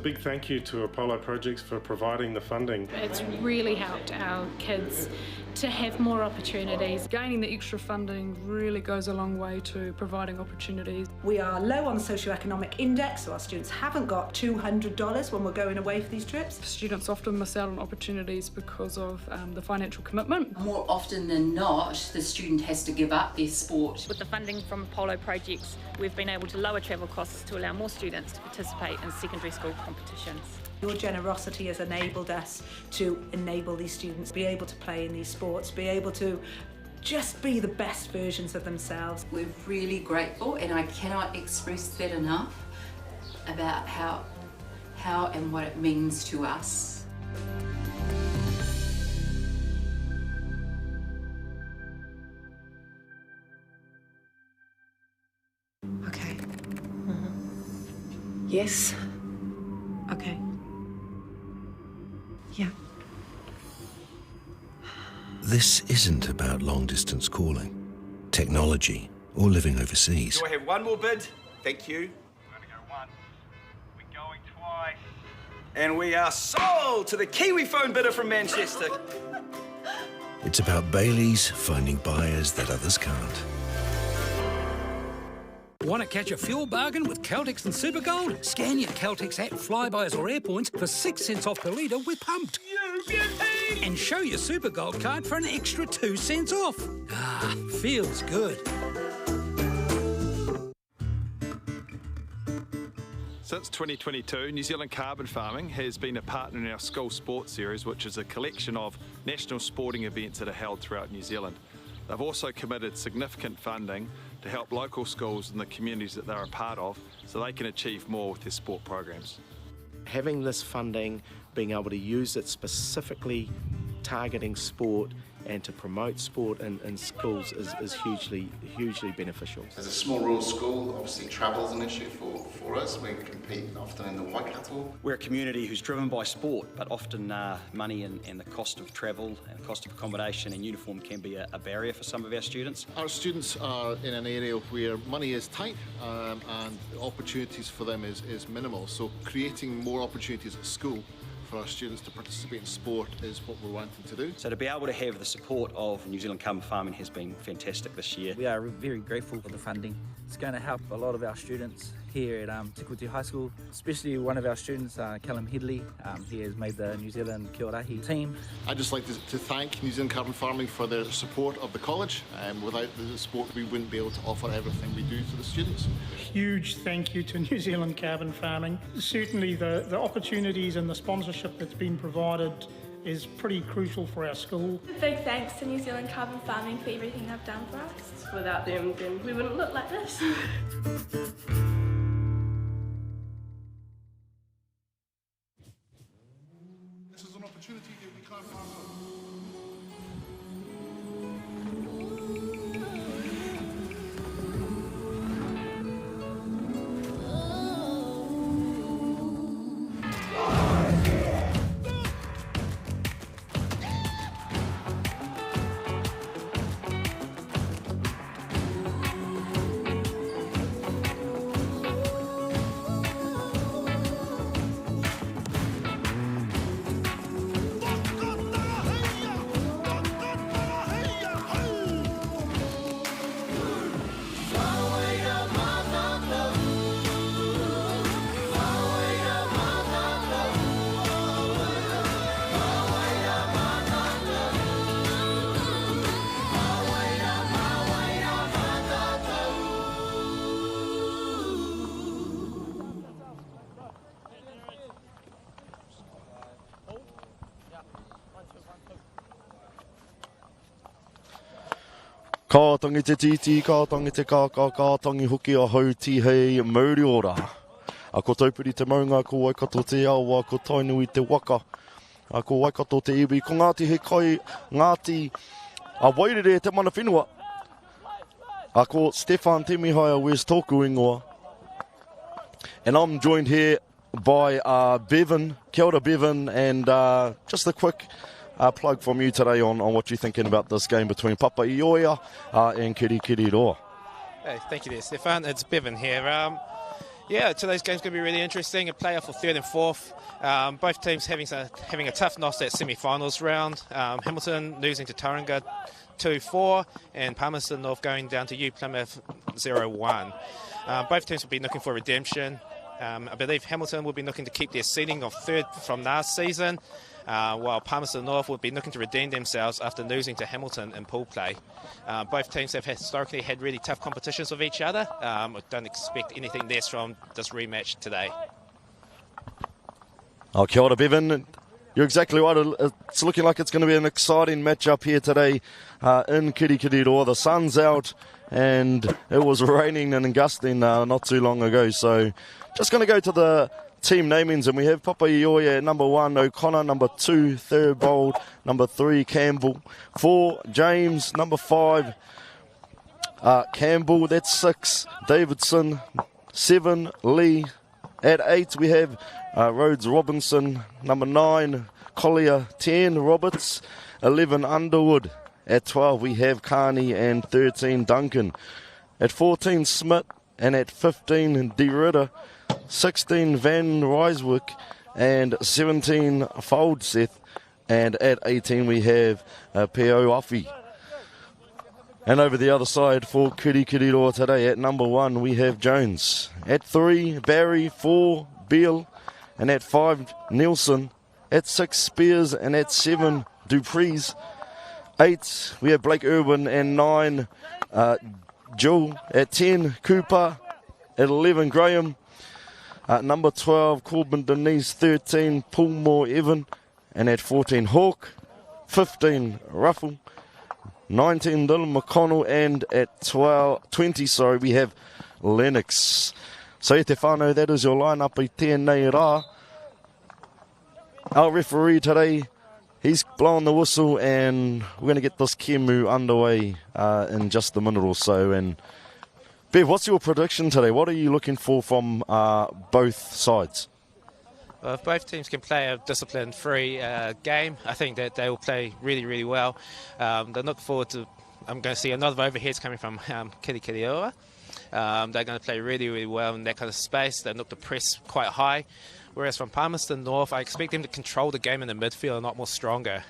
big thank you to Apollo Projects for providing the funding. It's really helped our kids to have more opportunities. Gaining the extra funding really goes a long way to providing opportunities. We are low on the socioeconomic index, so our students haven't got $200 when we're going away for these trips. Students often miss out on opportunities because of the financial commitment. More often than not, the student has to give up their sport. With the funding from Apollo Projects, we've been able to lower travel costs to allow more students to participate in secondary school competitions. Your generosity has enabled us to enable these students to be able to play in these sports, be able to just be the best versions of themselves. We're really grateful, and I cannot express that enough about how and what it means to us. Okay. Yes. Okay. Yeah. This isn't about long-distance calling, technology, or living overseas. Do I have one more bid? Thank you. We're going to go once. We're going twice. And we are sold to the Kiwi phone bidder from Manchester. It's about Bailey's finding buyers that others can't. Want to catch a fuel bargain with Caltex and Supergold? Scan your Caltex app, Flybuys or Airpoints for 6 cents off per litre with Pumped. You beauty! And show your Supergold card for an extra 2 cents off. Ah, feels good. Since 2022, New Zealand Carbon Farming has been a partner in our School Sports Series, which is a collection of national sporting events that are held throughout New Zealand. They've also committed significant funding to help local schools and the communities that they're a part of so they can achieve more with their sport programs. Having this funding, being able to use it specifically targeting sport and to promote sport in schools is hugely beneficial. As a small rural school, obviously travel is an issue for us. We compete often in the Waikato. We're a community who's driven by sport, but often money and the cost of travel and the cost of accommodation and uniform can be a barrier for some of our students. Our students are in an area where money is tight and opportunities for them is minimal, so creating more opportunities at school for our students to participate in sport is what we're wanting to do. So to be able to have the support of New Zealand Carbon Farming has been fantastic this year. We are very grateful for the funding. It's going to help a lot of our students here at Tikuti High School, especially one of our students, Callum Headley. He has made the New Zealand Kia Ora team. I'd just like to thank New Zealand Carbon Farming for their support of the college. Without the support, we wouldn't be able to offer everything we do to the students. Huge thank you to New Zealand Carbon Farming. Certainly the opportunities and the sponsorship that's been provided is pretty crucial for our school. Big thanks to New Zealand Carbon Farming for everything they've done for us. Without them, then we wouldn't look like this. This is an opportunity that we can't pass up. Ka tangi te titi, ka tangi te ka tangi hoki a hau tihei mauri ora. A ko taupiri te maunga, ko Waikato te awa, ko tainui te waka. A ko Waikato te iwi, ko Ngāti he kai, Ngāti a wairere te mana whenua. A ko Stefan Temihaya, where's tōku ingoa. And I'm joined here by Bevan. Kia ora, Bevan, and just a quick plug from you today on what you're thinking about this game between Papaioia and Kirikiriroa. Hey, thank you there, Stefan. It's Bevan here. Yeah, today's game's going to be really interesting. A playoff for third and fourth. Both teams having a tough loss at semi-finals round. Hamilton losing to Tauranga 2-4, and Palmerston North going down to Plymouth 0-1. Both teams will be looking for redemption. I believe Hamilton will be looking to keep their seeding of third from last season, while Palmerston North will be looking to redeem themselves after losing to Hamilton in pool play. Both teams have historically had really tough competitions with each other. I don't expect anything less from this rematch today. Oh, kia ora, Bevan. You're exactly right. It's looking like it's going to be an exciting matchup here today in Kirikiriroa. The sun's out and it was raining and gusting not too long ago. So just going to go to the team namings, and we have Papa Ioia at number 1, O'Connor, number 2, Thurbold, number 3, Campbell, 4, James, number 5, Campbell, that's 6, Davidson, 7, Lee, at 8 we have Rhodes Robinson, number 9, Collier, 10, Roberts, 11, Underwood, at 12 we have Carney, and 13, Duncan, at 14, Smith, and at 15, DeRitter, 16, Van Ryswick, and 17, Foldseth, and at 18 we have Peo Afi. And over the other side for Kirikiriroa today, at number 1 we have Jones, at 3 Barry, 4 Beale, and at 5 Nielsen, at 6 Spears, and at 7 Dupree's, 8 we have Blake Irwin, and 9 Joe, at 10 Cooper, at 11 Graham, number 12 Corbin Denise, 13 Pullmore Evan, and at 14 Hawke, 15 Ruffle, 19 Dylan McConnell, and at 20 we have Lennox. So e te whānau, that is your lineup i tēnei rā. Our referee today, he's blowing the whistle, and we're going to get this Kemu underway in just a minute or so. And Bev, what's your prediction today? What are you looking for from both sides? Well, if both teams can play a discipline-free game, I think that they will play really, really well. They look forward to, I'm going to see another overheads coming from Kirikiriroa. They're going to play really, really well in that kind of space. They look to press quite high. Whereas from Palmerston North, I expect them to control the game in the midfield and a lot more stronger.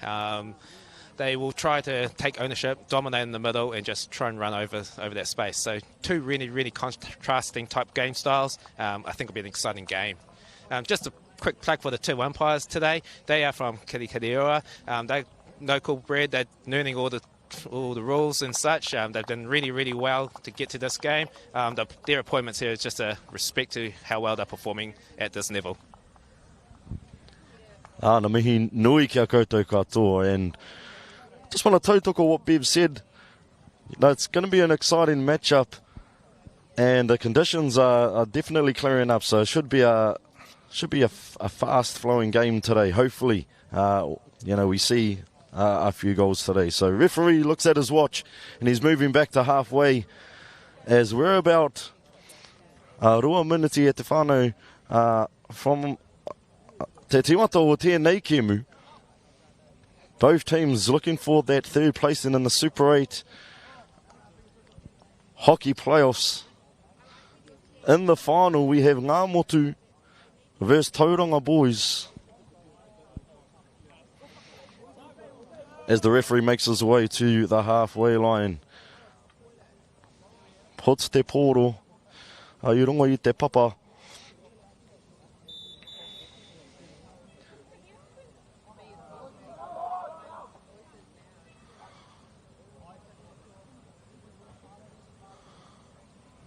They will try to take ownership, dominate in the middle, and just try and run over that space. So two really, really contrasting type game styles. I think it'll be an exciting game. Just a quick plug for the 2 umpires today. They are from Kirikiriroa. They're local bred. They're learning all the rules and such. They've done really, really well to get to this game. Their appointments here is just a respect to how well they're performing at this level. Na mihi nui kia koutou katoa, and just want to tautoko what Bev said. You know, it's going to be an exciting matchup, and the conditions are definitely clearing up, so it should be a fast-flowing game today. Hopefully, we see a few goals today. So referee looks at his watch, and he's moving back to halfway, as we're about rua miniti e te whānau from te timata o tēnei kemu. Both teams looking for that third placing in the Super 8 hockey playoffs. In the final, we have Ngā Motu versus Tauranga boys, as the referee makes his way to the halfway line. Puts te poro, i runga i te papa.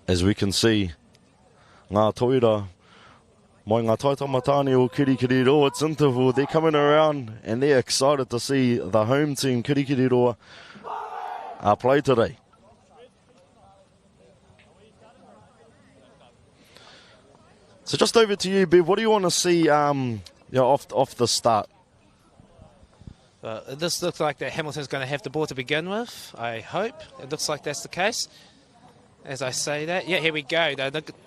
As we can see, ngā toira, mai ngā taitamatani o Kirikiriroa, it's interval, they're coming around and they're excited to see the home team Kirikiriroa play today. So just over to you, Bev, what do you want to see off the start? This looks like that Hamilton's going to have the ball to begin with, I hope. It looks like that's the case. As I say that, yeah, here we go.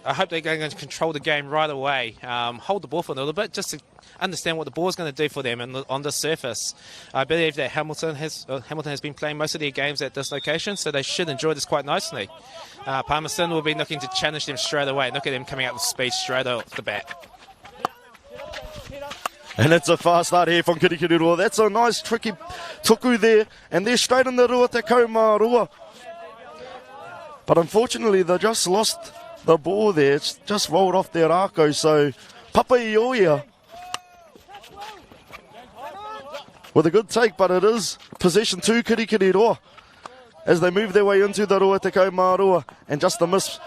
I hope they're going to control the game right away. Hold the ball for a little bit, just to understand what the ball's going to do for them on the surface. I believe that Hamilton has been playing most of their games at this location, so they should enjoy this quite nicely. Palmerston will be looking to challenge them straight away. Look at them coming out with speed straight off the bat. And it's a fast start here from Kirikiriroa. That's a nice tricky tuku there, and they're straight in the rua te kaumarua. But unfortunately, they just lost the ball there. It's just rolled off their arco. So Papaioia with a good take, but it is possession to Kirikiriroa as they move their way into the rua te kaumarua. And just a miss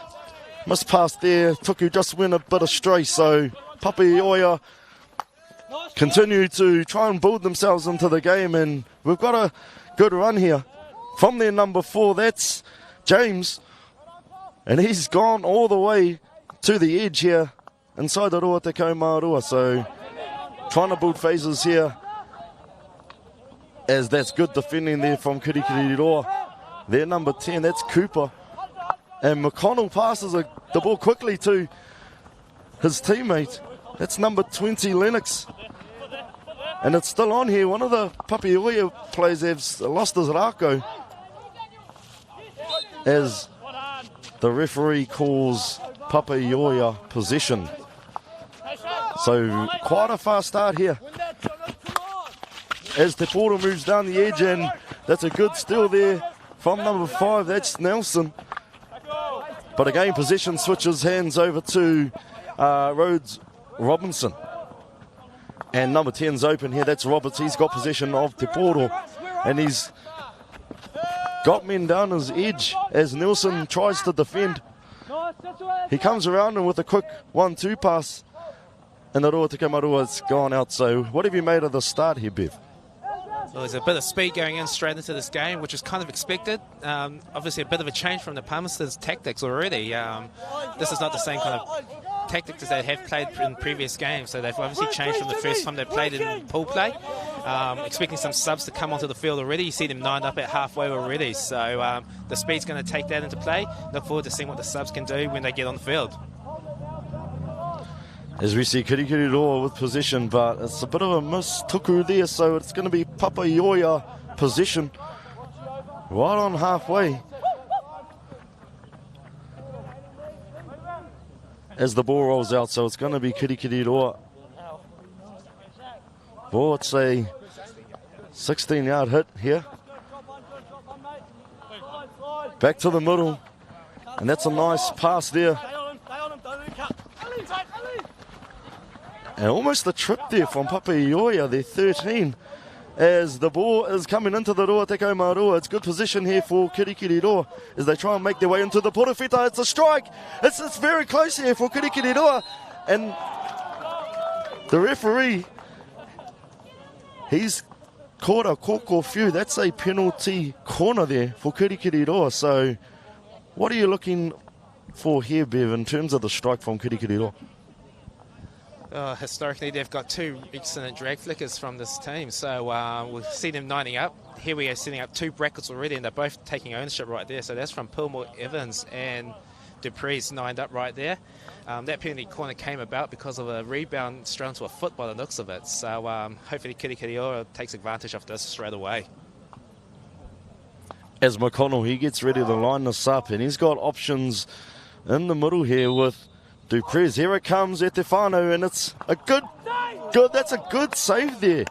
pass there. Tuku just went a bit astray. So Papaioia continue to try and build themselves into the game. And we've got a good run here from their number 4. That's James. And he's gone all the way to the edge here inside the rua te kaumarua. So trying to build phases here, as that's good defending there from Kirikiriroa. Their number 10, that's Cooper. And McConnell passes the ball quickly to his teammate. That's number 20, Lennox. And it's still on here. One of the Papaioia players has lost his rako as the referee calls Papaioia possession. So quite a fast start here as Te Poro moves down the edge, and that's a good steal there from number 5, that's Nelson. But again, possession switches hands over to Rhodes Robinson. And number 10's open here, that's Roberts. He's got possession of Te Poro, and he's got men down his edge as Nelson tries to defend. He comes around and with a quick 1-2 pass, and the rua te kaumarua's gone out. So what have you made of the start here, Bev? Well, there's a bit of speed going in straight into this game, which is kind of expected. Obviously a bit of a change from the Palmerston's tactics already. This is not the same kind of tactics as they have played in previous games, so they've obviously changed from the first time they played in pool play. Expecting some subs to come onto the field already. You see them lined up at halfway already, so the speed's going to take that into play. Look forward to seeing what the subs can do when they get on the field. As we see Kirikiriroa with possession, but it's a bit of a miss tuku there, so it's going to be Papaioia possession right on halfway as the ball rolls out. So it's going to be Kirikiriroa. Oh, it's a 16-yard hit here. Back to the middle, and that's a nice pass there. And almost a trip there from Papaioia, they're 13, as the ball is coming into the rua te kaumarua. It's good position here for Kirikiriroa as they try and make their way into the porowhita. It's a strike. It's very close here for Kirikiriroa, and the referee, he's caught a koko few. That's a penalty corner there for Kirikiriroa. So what are you looking for here, Bev, in terms of the strike from Kirikiriroa? Historically, they've got 2 excellent drag flickers from this team, so we'll see them lining up. Here we are setting up 2 brackets already, and they're both taking ownership right there. So that's from Pillmore Evans and Dupree's lined up right there. That penalty corner came about because of a rebound straight onto a foot by the looks of it. So hopefully Kirikiriroa takes advantage of this straight away. As McConnell, he gets ready to line this up, and he's got options in the middle here with Duprez. Here it comes, Etefano, and it's a good, that's a good save there.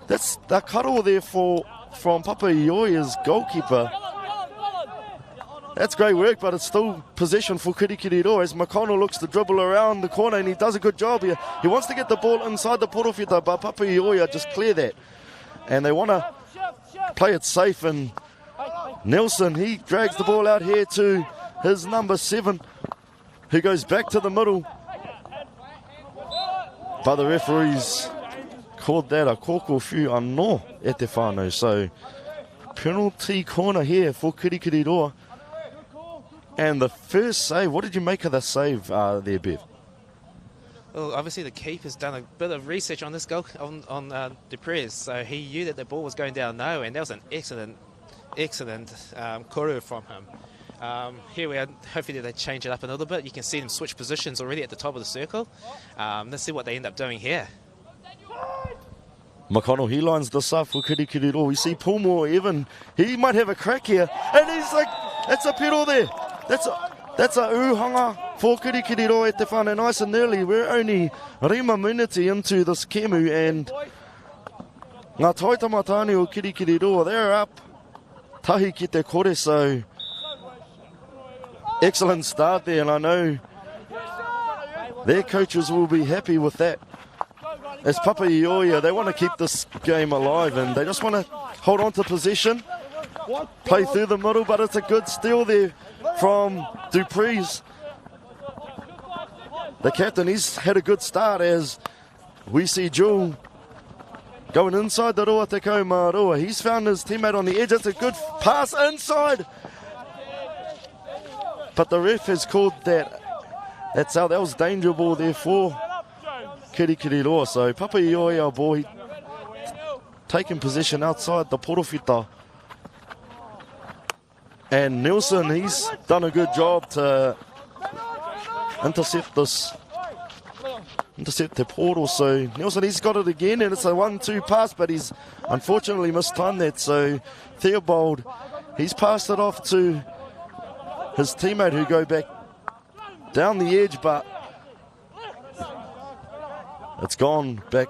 That's the cuddle there from Papaioia's goalkeeper. That's great work, but it's still possession for Kirikiriroa as McConnell looks to dribble around the corner, and he does a good job here. He wants to get the ball inside the porowhita, but Papaioia just clear that. And they want to play it safe, and Nelson, he drags the ball out here to his number 7, who goes back to the middle. But the referees called that a koko whiu anō Etefano. So penalty corner here for Kirikiriroa. And the first save, what did you make of the save there, Bev? Well, obviously the keeper's done a bit of research on this goal on Duprez, so he knew that the ball was going down no, and that was an excellent koru from him. Here we are, hopefully they change it up a little bit. You can see them switch positions already at the top of the circle. Let's see what they end up doing here. McConnell, he lines this up for Kirikiriroa. We see Pulmore, Evan, he might have a crack here. And he's like, that's a pedal there. That's a uhanga for Kirikiriroa e te whānau, nice and early. We're only rima minute into this kemu, and ngā taitamatani o Kirikiriroa, they're up tahi ki te kore, so excellent start there, and I know their coaches will be happy with that. As Papaioia, they want to keep this game alive, and they just want to hold on to possession, play through the middle, but it's a good steal there from Dupree's. The captain, he's had a good start as we see Jewel going inside the Roa Te Kaumaroa. He's found his teammate on the edge. It's a good pass inside. But the ref has called that. That's out. That was danger ball there for Kirikiriroa. So Papaioia boy taking possession outside the porofita. And Nelson, he's done a good job to intercept the portal. So Nelson, he's got it again, and it's a 1-2 pass, but he's unfortunately mistimed that. So Theobald, he's passed it off to his teammate who go back down the edge, but it's gone back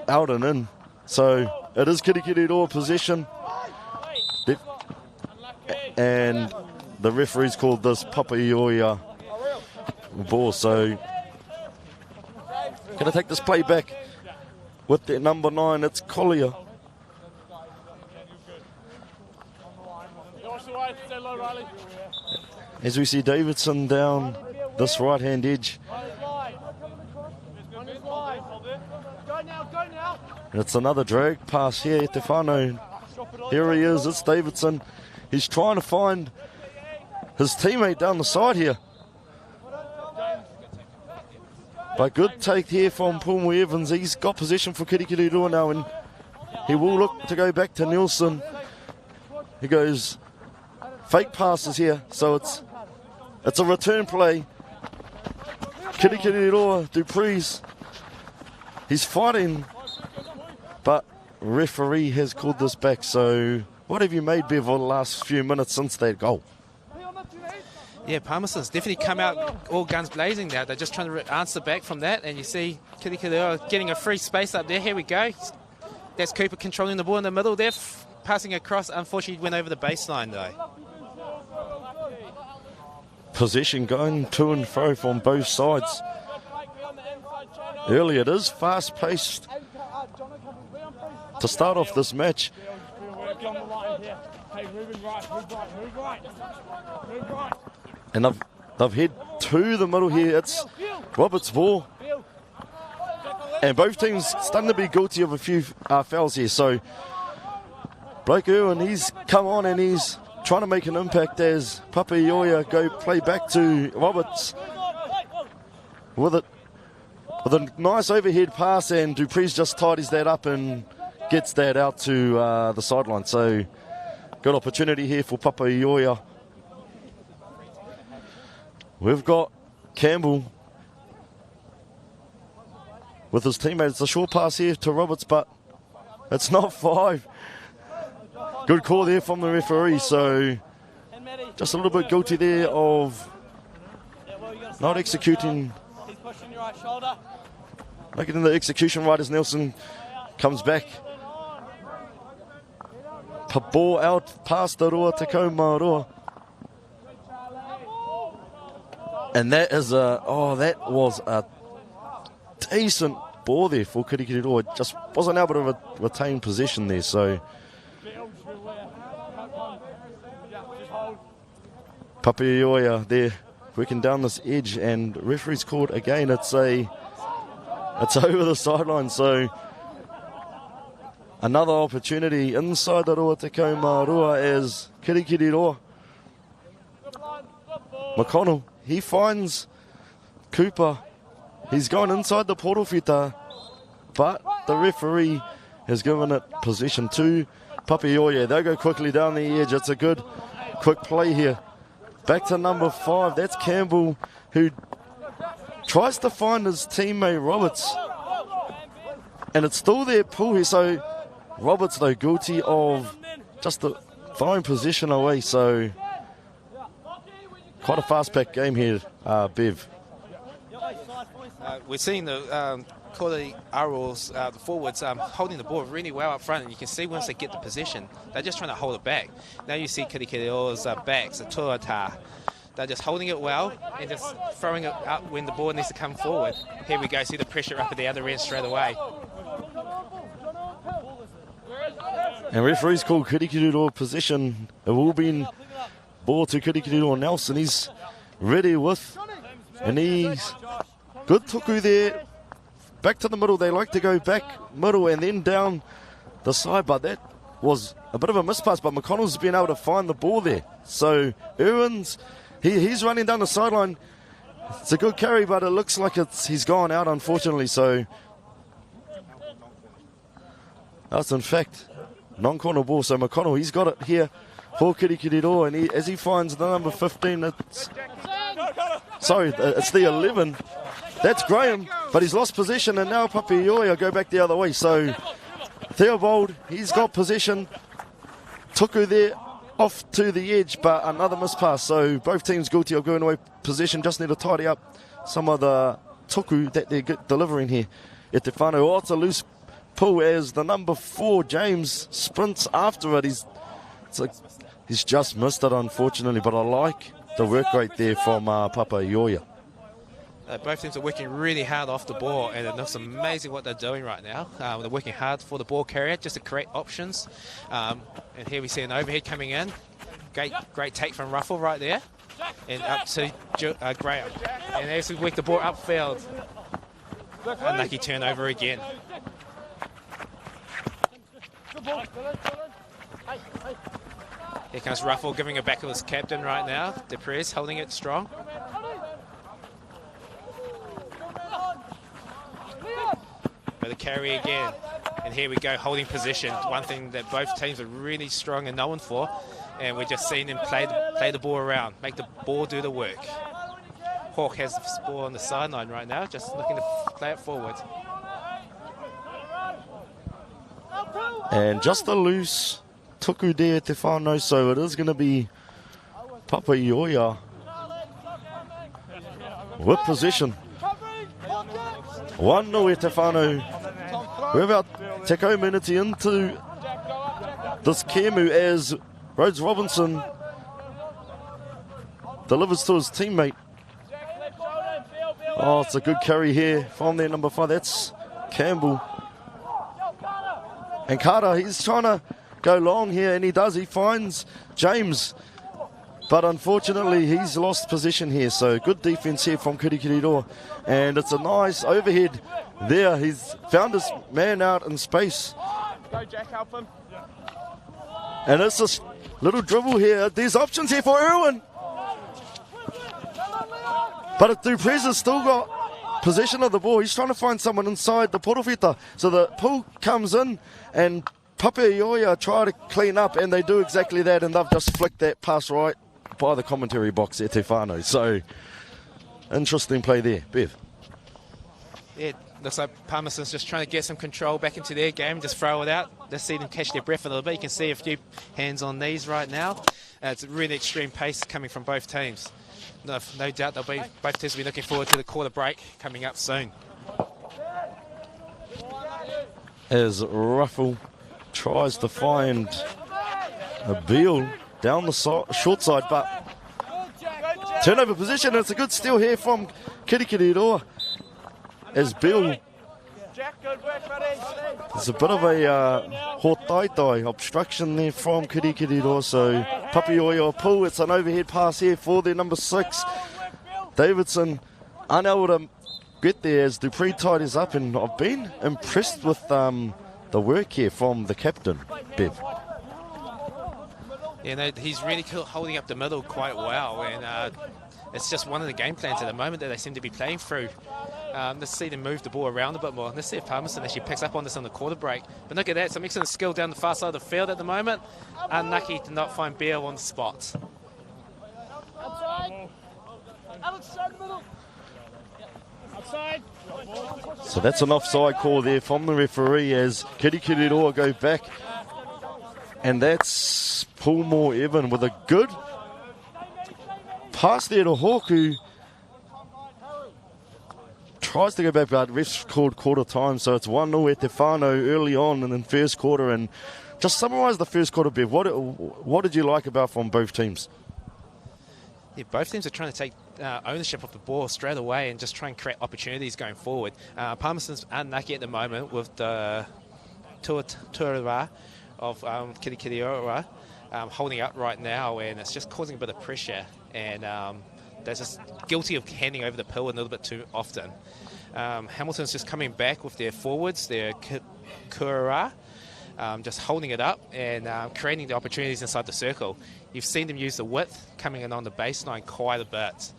out and in. So it is Kirikiriroa possession. And the referee's called this Papaioia ball. So going to take this play back with their number 9. It's Collier. As we see Davidson down this right-hand edge. And it's another drag pass here at Tefano. Here he is, it's Davidson. He's trying to find his teammate down the side here. But good take here from Pulmo Evans. He's got possession for Kirikiriroa now, and he will look to go back to Nelson. He goes fake passes here, so it's a return play. Kirikiriroa, Dupree's, he's fighting, but referee has called this back. So what have you made, Bev, for the last few minutes since that goal? Yeah, Palmerston's definitely come out all guns blazing now. They're just trying to answer back from that, and you see Kirikiriroa getting a free space up there. Here we go. That's Cooper controlling the ball in the middle there, passing across. Unfortunately, went over the baseline though. Possession going to and fro from both sides. Early it is fast-paced to start off this match. And they've head to the middle here. It's Roberts' ball. And both teams starting to be guilty of a few fouls here. So Blake Irwin, he's come on and he's trying to make an impact as Papaioia go play back to Roberts with a nice overhead pass, and Dupree's just tidies that up and gets that out to the sideline. So good opportunity here for Papaioia. We've got Campbell with his teammate. It's a short pass here to Roberts, but it's not 5. Good call there from the referee. So just a little bit guilty there of not executing, making the execution right as Nelson comes back. Ball out past the Roa Te Kaumaroa. And that was a decent ball there for Kirikiriroa. Just wasn't able to retain possession there. So Papaioia there working down this edge, and referee's called again. It's over the sideline. So another opportunity inside the Roa Te Kaumaroa as Kirikiriroa. McConnell, he finds Cooper. He's gone inside the portal fita, but the referee has given it possession to Papaioia. They'll go quickly down the edge. It's a good quick play here back to number 5. That's Campbell, who tries to find his teammate Roberts. And it's still their pull here, so Roberts, though, guilty of just throwing possession away. So quite a fast-paced game here, Bev. We're seeing the quality Arrows, the forwards, holding the ball really well up front, and you can see once they get the position, they're just trying to hold it back. Now you see Kirikirioa's backs, the Tuatā. They're just holding it well and just throwing it up when the ball needs to come forward. Here we go, see the pressure up at the other end straight away. And referees call Kirikirioa possession. It will be ball to Kirikirioa. Nelson, he's ready with, and he's good tuku there. Back to the middle. They like to go back middle and then down the side, but that was a bit of a mispass, but McConnell's been able to find the ball there. So Irwin's, he's running down the sideline. It's a good carry, but it looks like he's gone out, unfortunately. So that's in fact non-corner ball. So McConnell, he's got it here for Kirikirioa, and as he finds the number 15, it's the 11. That's Graham, but he's lost possession, and now Papaioia go back the other way. So Theobald, he's got possession. Tuku there off to the edge, but another mispass. So both teams guilty of going away possession. Just need to tidy up some of the tuku that they're delivering here. E te whānau, oh, it's a loose pull as the number 4, James, sprints after it. He's just missed it, unfortunately, but I like the work rate there from Papaioia. Both teams are working really hard off the ball, and it's amazing what they're doing right now. They're working hard for the ball carrier, just to create options. And here we see an overhead coming in. Great take from Ruffle right there. And up to Graham. And as we work the ball upfield, unlucky turnover again. Here comes Ruffle giving it back to his captain right now. Deprez holding it strong. The carry again, and here we go, holding position. One thing that both teams are really strong and known for, and we're just seeing them play the ball around, make the ball do the work. Hawk has the ball on the sideline right now, just looking to play it forward. And just a loose tuku there, te whānau, so it is going to be Papaioia with possession. 1-0 e te whānau. We're about te kau minute into this Kemu as Rhodes Robinson delivers to his teammate. Oh, it's a good carry here from their number 5. That's Campbell. And Carter, he's trying to go long here, and he does. He finds James. But unfortunately, he's lost position here. So good defense here from Kirikirioa. And it's a nice overhead there. He's found his man out in space. Go, Jack, help him. And it's a little dribble here. There's options here for Irwin. But Duprez has still got possession of the ball. He's trying to find someone inside the porofita. So the pull comes in, and Papaioia try to clean up, and they do exactly that, and they've just flicked that pass right by the commentary box there, te whānau. So, interesting play there. Bev. Yeah, looks like Palmerston's just trying to get some control back into their game, just throw it out. Let's see them catch their breath a little bit. You can see a few hands on knees right now. It's a really extreme pace coming from both teams. No doubt both teams will be looking forward to the quarter break coming up soon. As Ruffle tries to find a Beal down the short side, but turnover position. It's a good steal here from Kirikirioa as Beal. There's a bit of a hōtaitai obstruction there from Kirikirioa, so Papaioia pull. It's an overhead pass here for their number 6. Davidson unable to get there as Dupree tidies up, and I've been impressed with the work here from the captain, Bev. Yeah, no, he's really holding up the middle quite well, and it's just one of the game plans at the moment that they seem to be playing through. Let's see them move the ball around a bit more. Let's see if Palmerston actually picks up on this on the quarter break. But look at that, some excellent skill down the far side of the field at the moment. Unlucky to not find Beal on the spot. So that's an offside call there from the referee as Kirikiriroa go back. And that's Paul Evan with a good pass there to Hawk, who tries to go back, but refs called quarter time, so it's 1-0 at Tefano early on in the first quarter. And just summarise the first quarter, Bev. What did you like about from both teams? Yeah, both teams are trying to take ownership of the ball straight away and just try and create opportunities going forward. Palmerston's unlucky at the moment with the Rotorua of Kirikiriroa holding up right now, and it's just causing a bit of pressure, and they're just guilty of handing over the pill a little bit too often. Hamilton's just coming back with their forwards, their Kura, just holding it up and creating the opportunities inside the circle. You've seen them use the width coming in on the baseline quite a bit.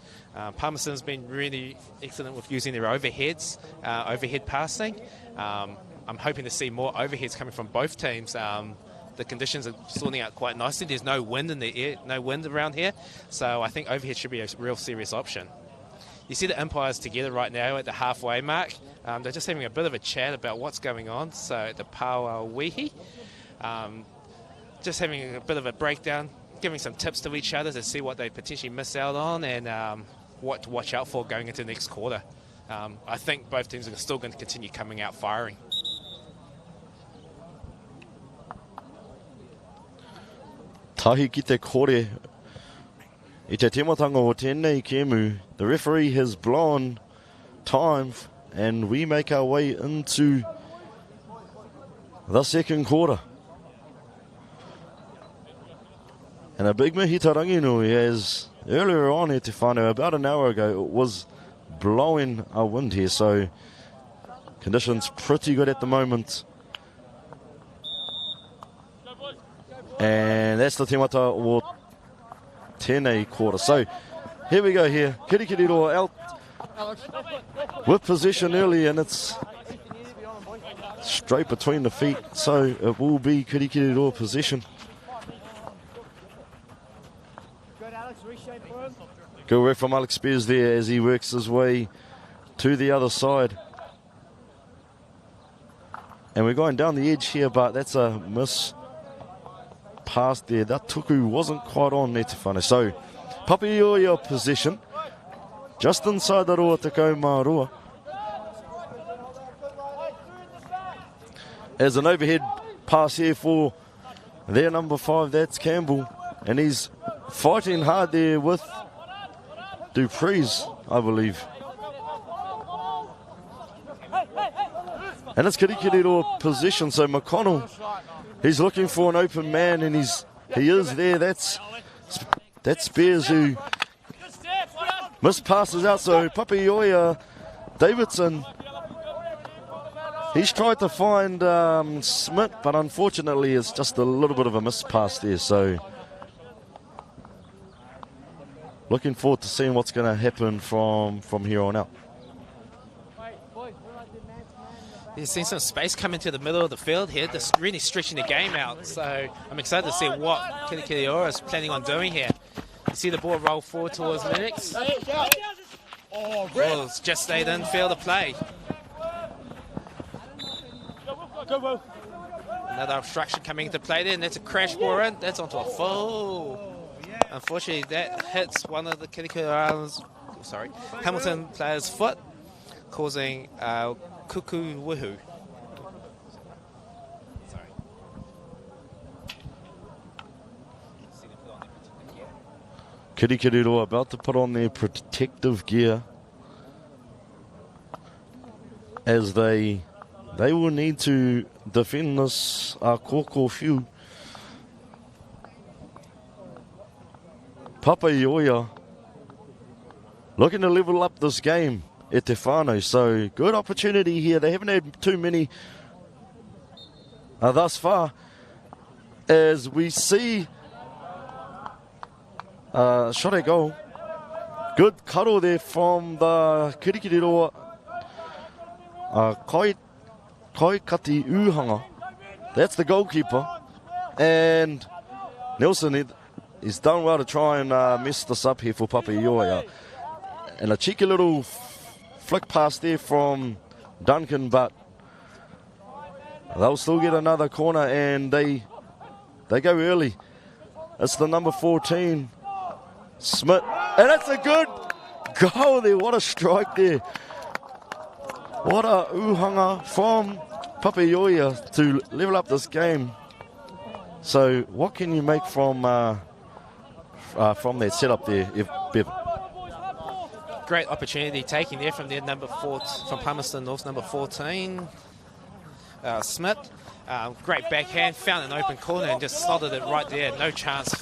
Palmerston's been really excellent with using their overheads, overhead passing. I'm hoping to see more overheads coming from both teams. The conditions are sorting out quite nicely. There's no wind in the air, no wind around here, so I think overhead should be a real serious option. You see the umpires together right now at the halfway mark. They're just having a bit of a chat about what's going on. So at the Pauawihi, just having a bit of a breakdown, giving some tips to each other to see what they potentially miss out on and what to watch out for going into the next quarter. I think both teams are still going to continue coming out firing. Tahi ki te kore i te tematanga o tēnei kēmu. The referee has blown time and we make our way into the second quarter. And a big mihi Tauranga nui, as earlier on at Te Whānau, about an hour ago, it was blowing a wind here, so conditions pretty good at the moment. And that's the temata o tēnei quarter. So here we go here. Kirikiriroa out with possession early, and it's straight between the feet. So it will be Kirikiriroa possession. Good work from Alex Spears there as he works his way to the other side. And we're going down the edge here, but that's a miss pass there. That tuku wasn't quite on there, Te Whānau. So Papaioia possession just inside the roa te kaumārua. As an overhead pass here for their number 5, that's Campbell. And he's fighting hard there with Dupree's, I believe. And it's Kirikiriroa possession, so McConnell, he's looking for an open man, and he is there. That's Spears who mispasses out, so Papaioia Davidson, he's tried to find Smith, but unfortunately it's just a little bit of a mispass there, so looking forward to seeing what's going to happen from here on out. You've seen some space come into the middle of the field here, just really stretching the game out. So I'm excited to see what Kirikiriroa is planning on doing here. You see the ball roll forward towards Lennox. Oh, it's just stayed in field of play. Another obstruction coming into play there, and that's a crash ball in. That's onto a full. Unfortunately, that hits one of the Hamilton player's foot, causing Kuku Wuhu. Kirikiriroa about to put on their protective gear as they will need to defend this kōkō whiu. Papaioia looking to level up this game at Te Whānau, so good opportunity here. They haven't had too many thus far, as we see shot at goal. Good karo there from the Kirikiriroa Kaikati Uhanga. That's the goalkeeper, and Nelson, he's done well to try and mess this up here for Papaioia. And a cheeky little flick pass there from Duncan, but they'll still get another corner, and they go early. It's the number 14, Smith, and that's a good goal there. What a strike there. What a uhanga from Papaioia to level up this game. So what can you make from that setup there, Bev? Great opportunity taking there from their number 4, from Palmerston North's number 14, Smith. Great backhand, found an open corner and just slotted it right there. No chance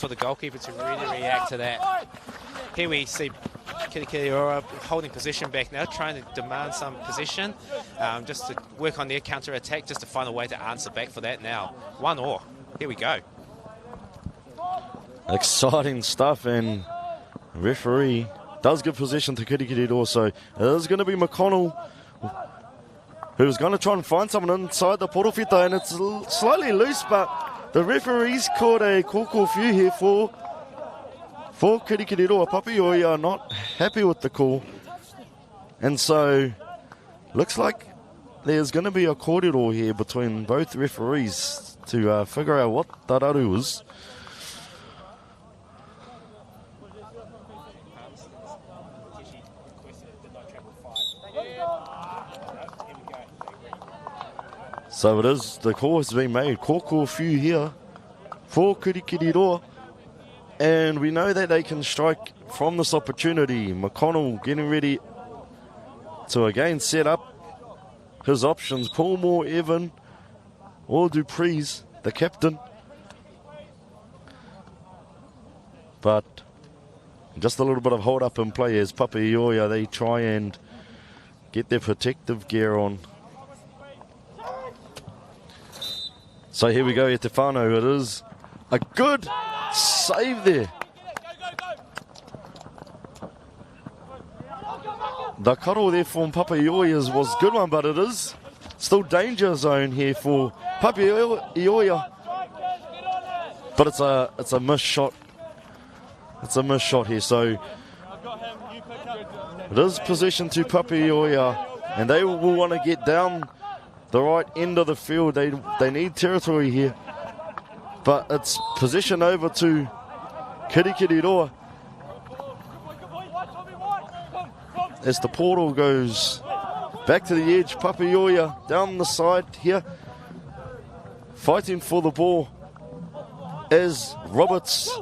for the goalkeeper to really react to that. Here we see Kirikiriora holding position back now, trying to demand some position, just to work on their counter-attack, just to find a way to answer back for that now. 1-1. Here we go. Exciting stuff, and referee does give possession to Kirikiriora, so it is going to be McConnell who's going to try and find someone inside the porofita, and it's slightly loose, but the referee's called a koko few here for Kirikiriroa. Papaioia are not happy with the call, and so looks like there's going to be a kōrero here between both referees to figure out what tararu was. So it is, the call has been made. Kōkō few here for Kirikiriroa. And we know that they can strike from this opportunity. McConnell getting ready to again set up his options. Paul Moore, Evan, or Dupree's, the captain. But just a little bit of hold up in play as Papaioia, they try and get their protective gear on. So here we go, Etefano. It is a good save there. The karo there from Papaioia was a good one, but it is still danger zone here for Papaioia. But it's a missed shot. It's a missed shot here. So it is possession to Papaioia, and they will want to get down the right end of the field. They need territory here. But it's possession over to Kirikiriroa. As the portal goes back to the edge, Papaioia down the side here, fighting for the ball as Roberts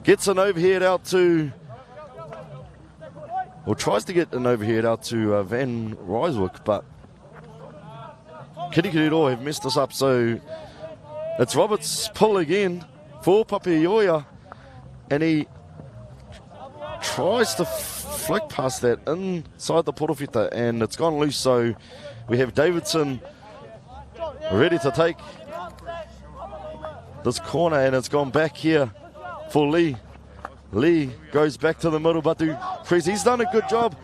gets an overhead out to, or tries to get an overhead out to Van Ryswick, but Kirikiriroa have messed us up, so it's Roberts' pull again for Papaioia, and he tries to flick past that inside the porofita, and it's gone loose. So we have Davidson ready to take this corner, and it's gone back here for Lee. Lee goes back to the middle, but Dupree's, he's done a good job.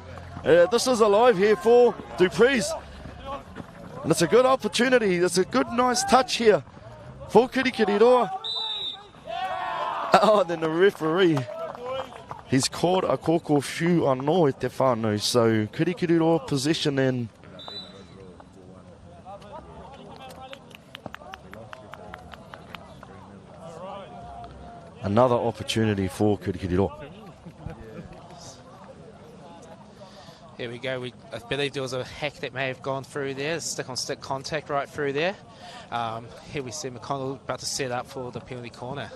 This is alive here for Dupree's, and it's a good opportunity. It's a good, nice touch here for Kirikiriroa. Oh, then the referee, he's called a koko fiu anō te whānau. So Kirikiriroa possession, and another opportunity for Kirikiriroa. Here we go. I believe there was a hack that may have gone through there. Stick-on-stick contact right through there. Here we see McConnell about to set up for the penalty corner.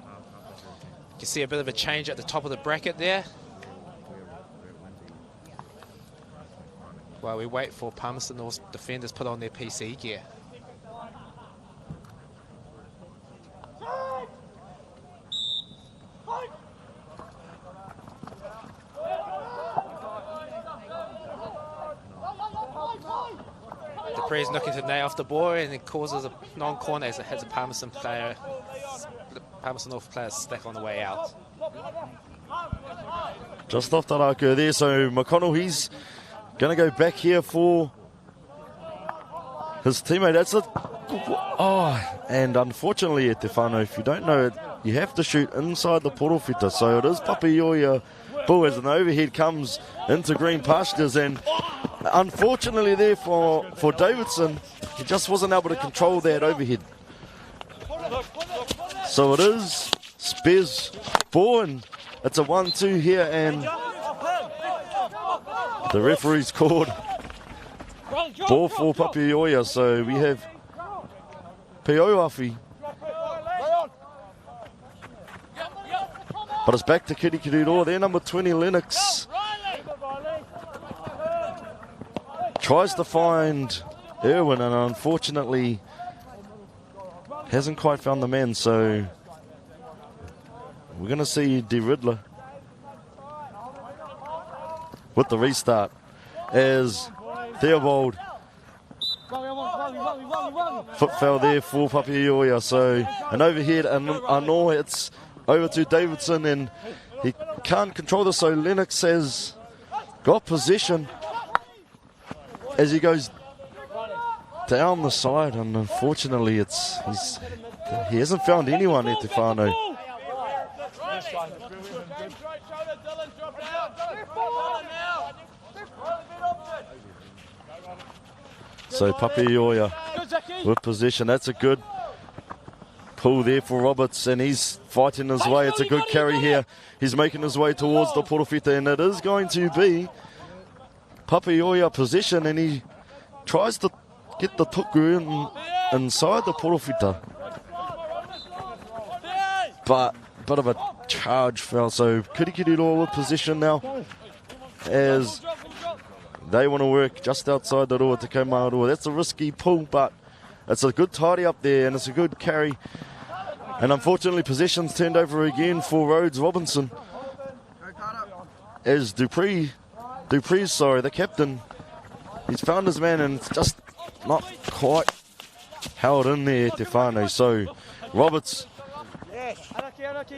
You can see a bit of a change at the top of the bracket there. While we wait for Palmerston North defenders put on their PC gear. Dupree's looking to nail off the ball, and it causes a non-corner as it has a Palmerston player, the Palmerston North player stuck on the way out. Just off Tauranga there, so McConnell, he's going to go back here for his teammate. That's it. Oh, and unfortunately, Etefano, if you don't know it, you have to shoot inside the porofita. So it is Papaioia ball as an overhead comes into green pastures, and unfortunately there for Davidson, he just wasn't able to control that overhead. So it is Spez ball, and it's a 1-2 here, and the referee's called ball for Papaioia. So we have Peoafi. But it's back to Kirikiriroa there, number 20, Lennox. Tries to find Irwin, and unfortunately hasn't quite found the man, so we're going to see De Riddler with the restart as Theobald. Foot fell there for Papaioia, so an overhead, and I know it's over to Davidson, and he can't control this, so Lennox has got possession as he goes down the side, and unfortunately he hasn't found anyone at Tefano. So Papaioia with possession. That's a good pull there for Roberts, and he's fighting his way. It's a good carry here. He's making his way towards the porofita, and it is going to be Papaioia possession, and he tries to get the tuku inside the porofita. But a bit of a charge foul, so Kirikiriroa with possession now as they want to work just outside the Rua to Kaumaroa. That's a risky pull, but it's a good tidy up there, and it's a good carry. And unfortunately, possession's turned over again for Rhodes Robinson. As Dupree's, the captain, he's found his man, and it's just not quite held in there, Tefano. So Roberts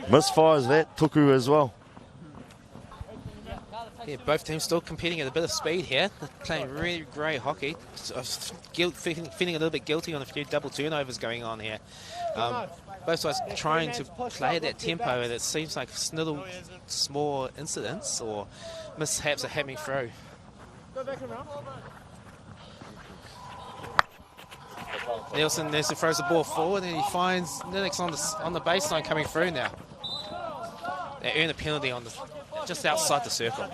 misfires that tuku as well. Yeah, both teams still competing at a bit of speed here. They're playing really great hockey. Feeling a little bit guilty on a few double turnovers going on here. Both sides trying to play at that tempo, and it seems like little small incidents or mishaps are happening through. Nielsen throws the ball forward, and he finds Lennox on the baseline coming through now. They earn a penalty on just outside the circle.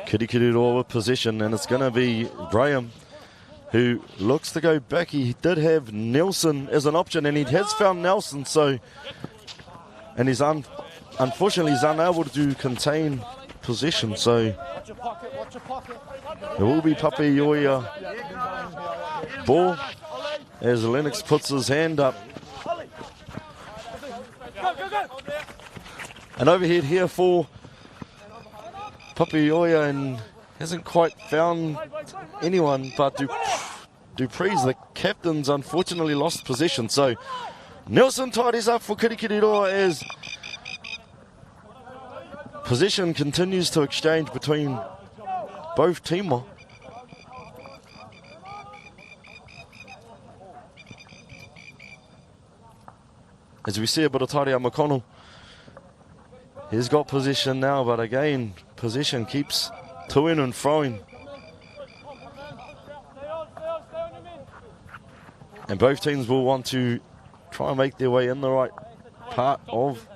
Kirikiriroa with possession, and it's going to be Graham who looks to go back. He did have Nelson as an option, and he has found Nelson, so, and he's unfortunately he's unable to contain possession, so it will be Papaioia ball as Lennox puts his hand up. An overhead here for Papaioia, and hasn't quite found anyone, but Dupree's, the captain's, unfortunately lost possession. So Nelson tidies up for Kirikiriroa as possession continues to exchange between both teams. As we see a bit of Tauranga McConnell. He's got possession now, but again, possession keeps to-ing and throwing. And both teams will want to try and make their way in the right part of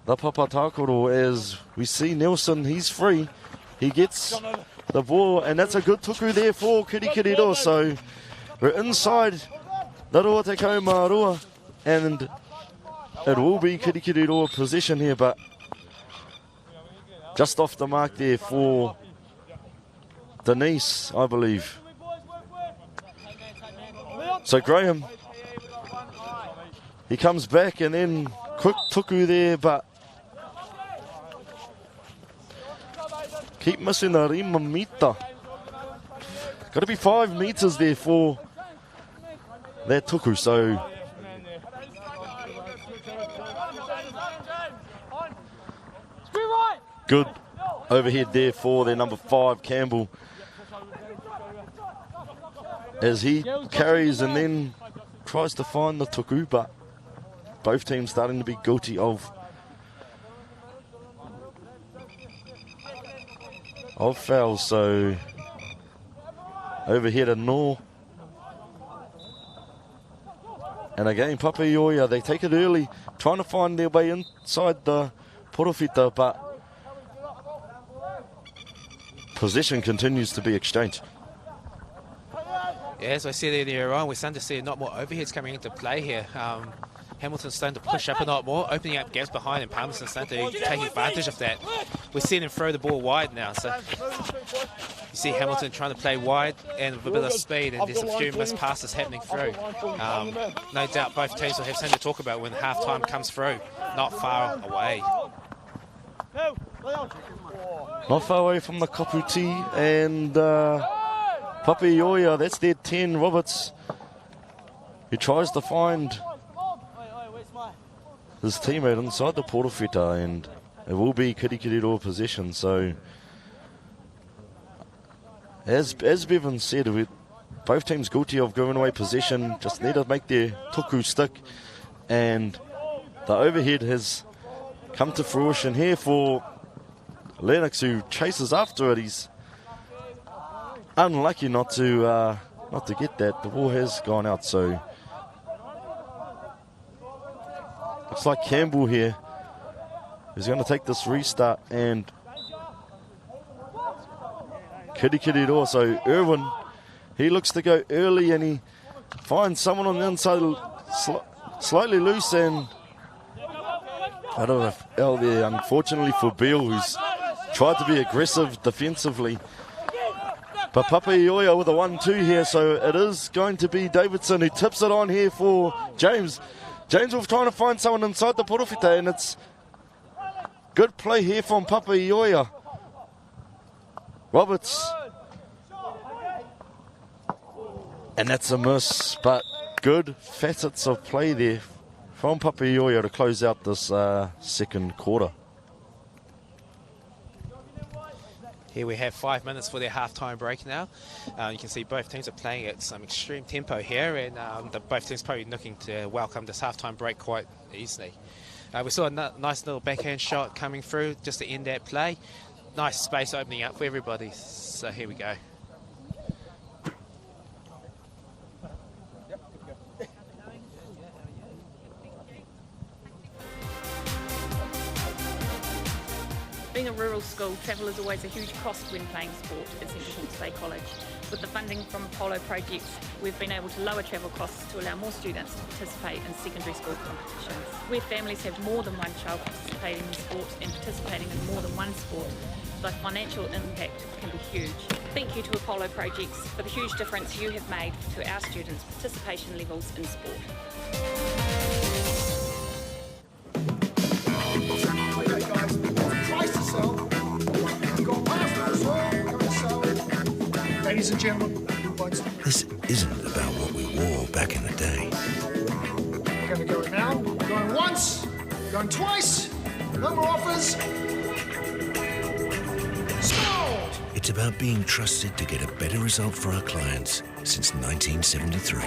the Papatakoro. As we see Nelson, he's free. He gets the ball, and that's a good tuku there for Kirikiriroa. So we're inside the Rua Te Kaumaroa, and it will be Kirikiriroa possession here, but just off the mark there for Denise, I believe. So Graham, he comes back, and then quick tuku there, but keep missing the rima mita. Got to be 5 meters there for that tuku, so good overhead there for their number 5, Campbell, as he carries and then tries to find the tuku, but both teams starting to be guilty of fouls. So over here to Nor. And again, Papaioia, they take it early, trying to find their way inside the Porofita, but possession continues to be exchanged. Yeah, as I said earlier on, we're starting to see a lot more overheads coming into play here. Hamilton's starting to push up a lot more, opening up gaps behind, and Palmerston's starting to take advantage of that. We're seeing him throw the ball wide now, so you see Hamilton trying to play wide and with a bit of speed, and there's a few missed passes happening through. No doubt both teams will have something to talk about when half-time comes through, not far away. Not far away from the Kaputi, and Papaioia, that's their 10, Roberts. He tries to find his teammate inside the Porofita, and it will be Kirikiriroa possession. So, as Bevan said, both teams guilty of giving away possession, just need to make their tuku stick, and the overhead has come to fruition here for Lennox, who chases after it. He's unlucky not to get that. The ball has gone out, so looks like Campbell here is going to take this restart, and Kirikiriroa. So Irwin, he looks to go early, and he finds someone on the inside slightly loose, and out of a foul there, unfortunately for Beale, who's tried to be aggressive defensively. But Papaioia with a 1-2 here, so it is going to be Davidson who tips it on here for James. James was trying to find someone inside the Porofita, and it's good play here from Papaioia. Roberts. And that's a miss, but good facets of play there from Papaioia to close out this second quarter. Here we have 5 minutes for their half-time break now. You can see both teams are playing at some extreme tempo here, and both teams probably looking to welcome this half-time break quite easily. We saw a nice little backhand shot coming through just to end that play. Nice space opening up for everybody. So here we go. Being a rural school, travel is always a huge cost when playing sport at Central Hawke's Bay College. With the funding from Apollo projects, we've been able to lower travel costs to allow more students to participate in secondary school competitions. Where families have more than one child participating in sport and participating in more than one sport, the financial impact can be huge. Thank you to Apollo projects for the huge difference you have made to our students' participation levels in sport. Ladies and gentlemen, this isn't about what we wore back in the day. we're going to go now. Going once, going twice, no more offers. Sold! It's about being trusted to get a better result for our clients since 1973.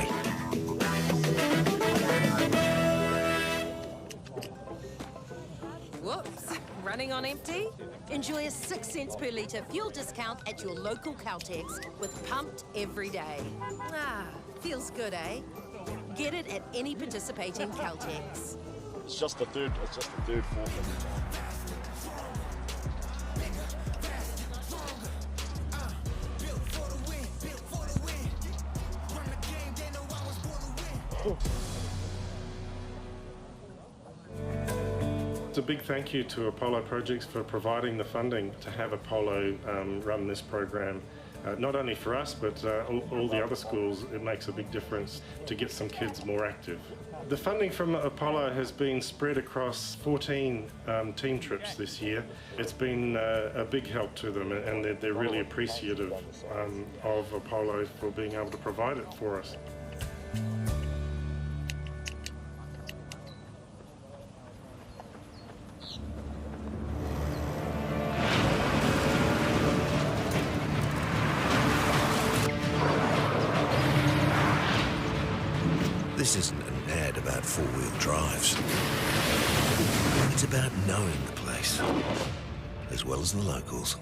Whoops, running on empty? Enjoy a 6 cents per litre fuel discount at your local Caltex with Pumped every day. Ah, feels good, eh? Get it at any participating Caltex. It's just the third, fourth. It's a big thank you to Apollo Projects for providing the funding to have Apollo run this program. Not only for us, but all the other schools, it makes a big difference to get some kids more active. The funding from Apollo has been spread across 14 team trips this year. It's been a big help to them, and they're really appreciative of Apollo for being able to provide it for us. This isn't an ad about about four-wheel drives. It's about knowing the place, as well as the locals.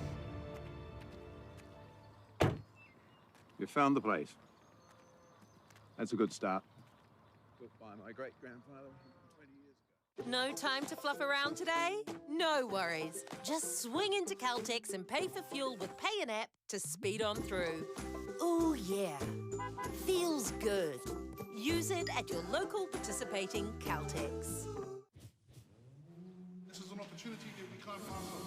You found the place. That's a good start. Built by my great-grandfather 20 years ago. No time to fluff around today? No worries. Just swing into Caltex and pay for fuel with Pay an App to speed on through. Oh yeah, feels good. Use it at your local participating Caltex. This is an opportunity that we can't pass on.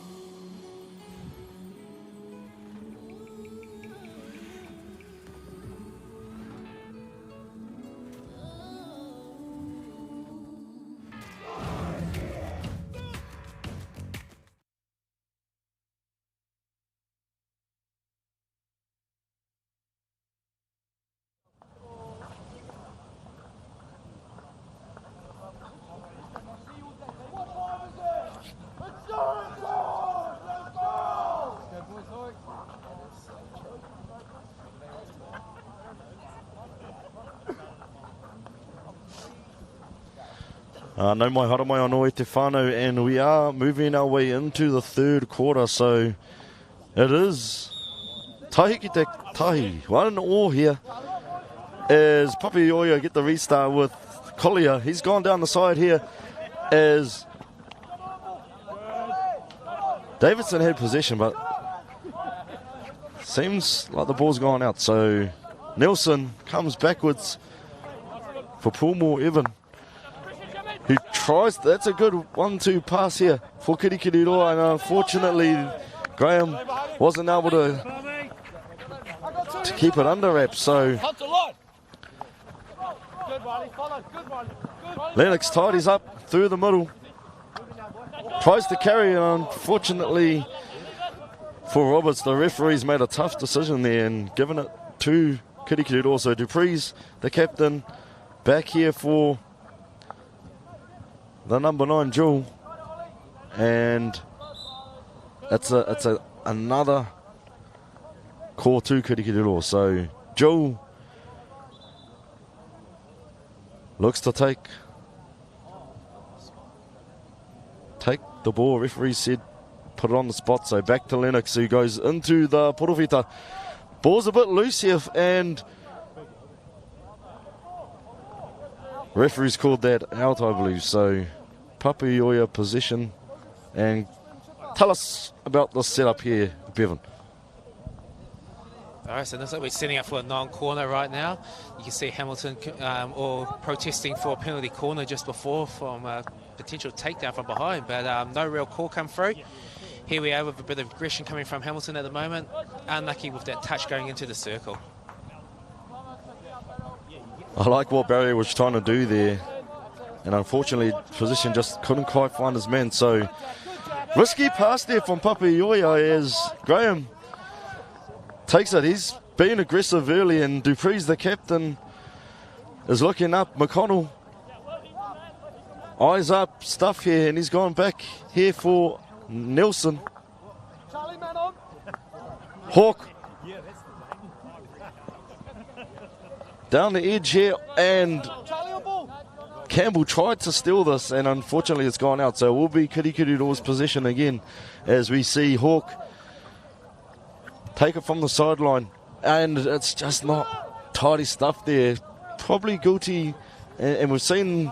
No mai hara mai anō e te whānau, and we are moving our way into the third quarter, so it is tahi ki te tahi. 1-1 here as Papioia get the restart with Collier. He's gone down the side here as Davidson had possession, but seems like the ball's gone out, so Nelson comes backwards for Paulmore Evan, who tries. That's a good 1-2 pass here for Kirikiriroa, and unfortunately Graham wasn't able to keep it under wraps. So Lennox tidies up through the middle, tries to carry, and unfortunately for Roberts, the referee's made a tough decision there and given it to Kirikiriroa. So Dupree's the captain back here for the number 9 Jewel, and it's another call to Kirikiriroa. So Jewel looks to take the ball. Referee said put it on the spot, so back to Lennox, who goes into the Porofita. Ball's a bit loose here, and referee's called that out, I believe. So Papioia possession, and tell us about the setup here, Bevan. Alright, so looks like we're setting up for a non-corner right now. You can see Hamilton all protesting for a penalty corner just before from a potential takedown from behind, but no real call come through. Here we are with a bit of aggression coming from Hamilton at the moment. Unlucky with that touch going into the circle. I like what Barry was trying to do there, and unfortunately position just couldn't quite find his man. So risky pass there from Papioia as Graham takes it. He's been aggressive early, and Dupree's the captain is looking up. McConnell eyes up stuff here, and he's gone back here for Nelson. Hawk down the edge here, and Campbell tried to steal this, and unfortunately it's gone out. So it will be Kirikiriroa's possession again as we see Hawk take it from the sideline, and it's just not tidy stuff there. Probably guilty, and we've seen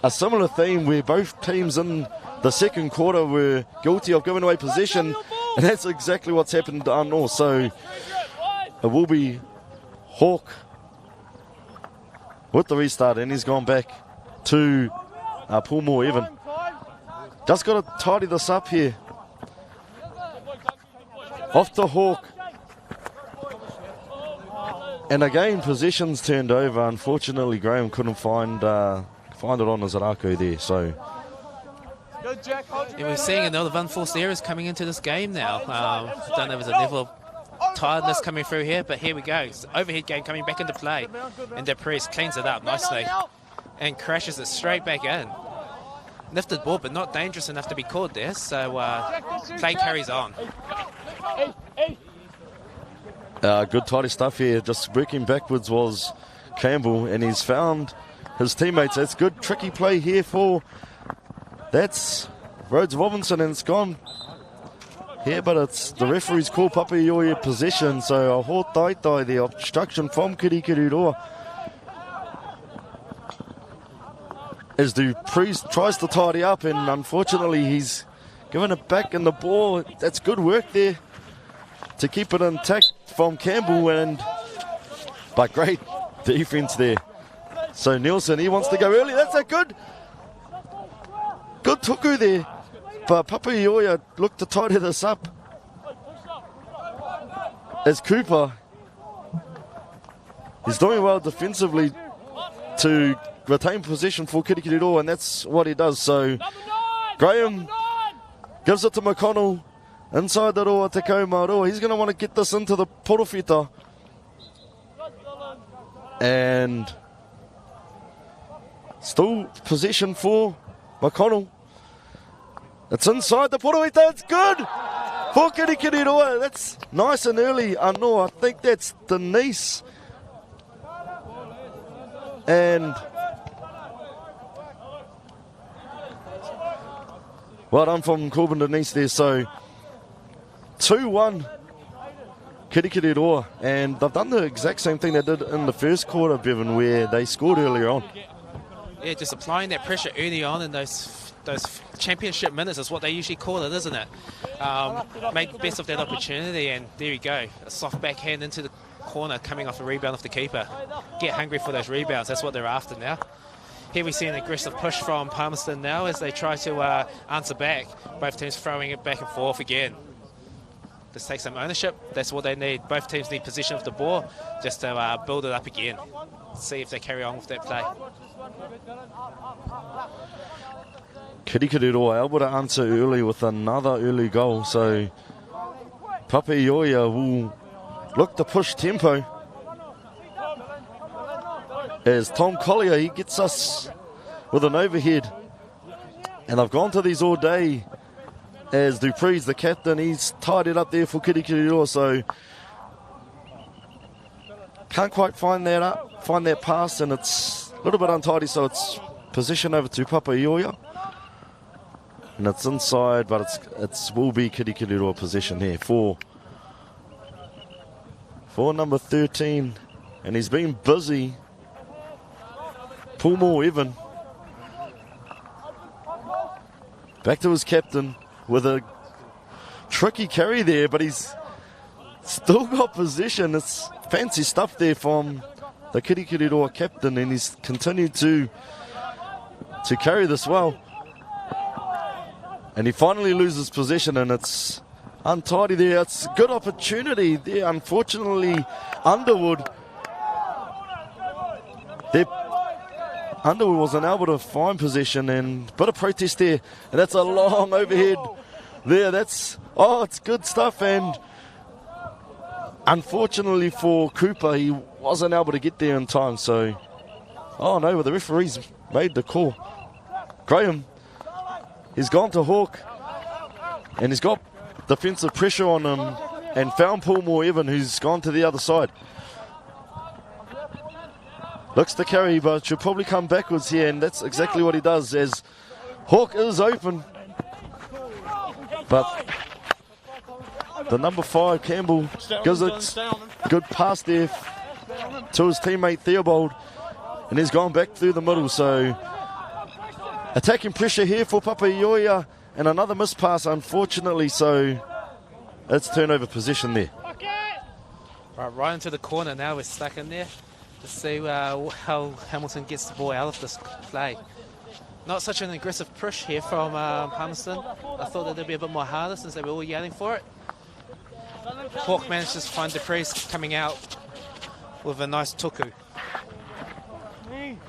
a similar theme where both teams in the second quarter were guilty of giving away possession, and that's exactly what's happened to North. So it will be Hawk with the restart, and he's gone back to Paulmore Evan. Just got to tidy this up here. Off to Hawk. And again, possession's turned over. Unfortunately, Graham couldn't find it on his Arako there. So and we're seeing another unforced errors coming into this game now. Don't know if there's a level of tiredness coming through here, but here we go. It's the overhead game coming back into play, and Dupree's cleans it up nicely and crashes it straight back in. Lifted ball, but not dangerous enough to be caught there. So play carries on. Good tidy stuff here. Just working backwards was Campbell, and he's found his teammates. That's good, tricky play here for, that's Rhodes Robinson, and it's gone here, but it's the referee's call Papaioia possession, so a ho tai the obstruction from Kirikiriroa. As Dupreez tries to tidy up, and unfortunately he's given it back in the ball. That's good work there to keep it intact from Campbell, but great defense there. So Nielsen, he wants to go early. That's a good tuku there. But Papaioia looked to tidy this up. As Cooper, he's doing well defensively to retain possession for Kirikiriroa, and that's what he does. So Graham gives it to McConnell inside the roa te Kaumaroa. He's going to want to get this into the Porofita. And still possession for McConnell. It's inside the Porofita. It's good for Kirikiriroa. That's nice and early. No, I think that's Denise. And well done from Corbin Denise there. So 2-1 Kirikiriroa, and they've done the exact same thing they did in the first quarter, Bevan, where they scored earlier on. Yeah, just applying that pressure early on in those championship minutes is what they usually call it, isn't it? Make the best of that opportunity, and there you go. A soft backhand into the corner coming off a rebound off the keeper. Get hungry for those rebounds. That's what they're after now. Here we see an aggressive push from Palmerston now as they try to answer back. Both teams throwing it back and forth again. Just take some ownership. That's what they need. Both teams need possession of the ball just to build it up again. See if they carry on with that play. Kirikiriroa able to answer early with another early goal. So Papaioia will look to push tempo. As Tom Collier, he gets us with an overhead. And I've gone to these all day. As Dupreez, the captain, he's tied it up there for Kirikiriroa, so can't quite find that pass, and it's a little bit untidy, so it's position over to Papaioia. And it's inside, but it will be Kirikiriroa possession here for number 13. And he's been busy. Pulmo Evan. Back to his captain with a tricky carry there, but he's still got possession. It's fancy stuff there from the Kirikiriroa captain, and he's continued to carry this well. And he finally loses possession, and it's untidy there. It's a good opportunity there. Unfortunately, Underwood wasn't able to find possession, and a bit of protest there. And that's a long overhead there. It's good stuff. And unfortunately for Cooper, he wasn't able to get there in time. So, but the referee's made the call. Graham, he's gone to Hawke, and he's got defensive pressure on him, and found Paul Evan, who's gone to the other side. Looks to carry, but should probably come backwards here, and that's exactly what he does, as Hawke is open. But the number 5, Campbell, gives it good pass there to his teammate Theobald, and he's gone back through the middle. So attacking pressure here for Papaioia, and another missed pass, unfortunately, so it's turnover position there. Right into the corner now. We're stuck in there. Let's see how Hamilton gets the ball out of this play. Not such an aggressive push here from Palmerston. I thought that they'd be a bit more harder since they were all yelling for it. Hawke manages to find Dupreez coming out with a nice tuku.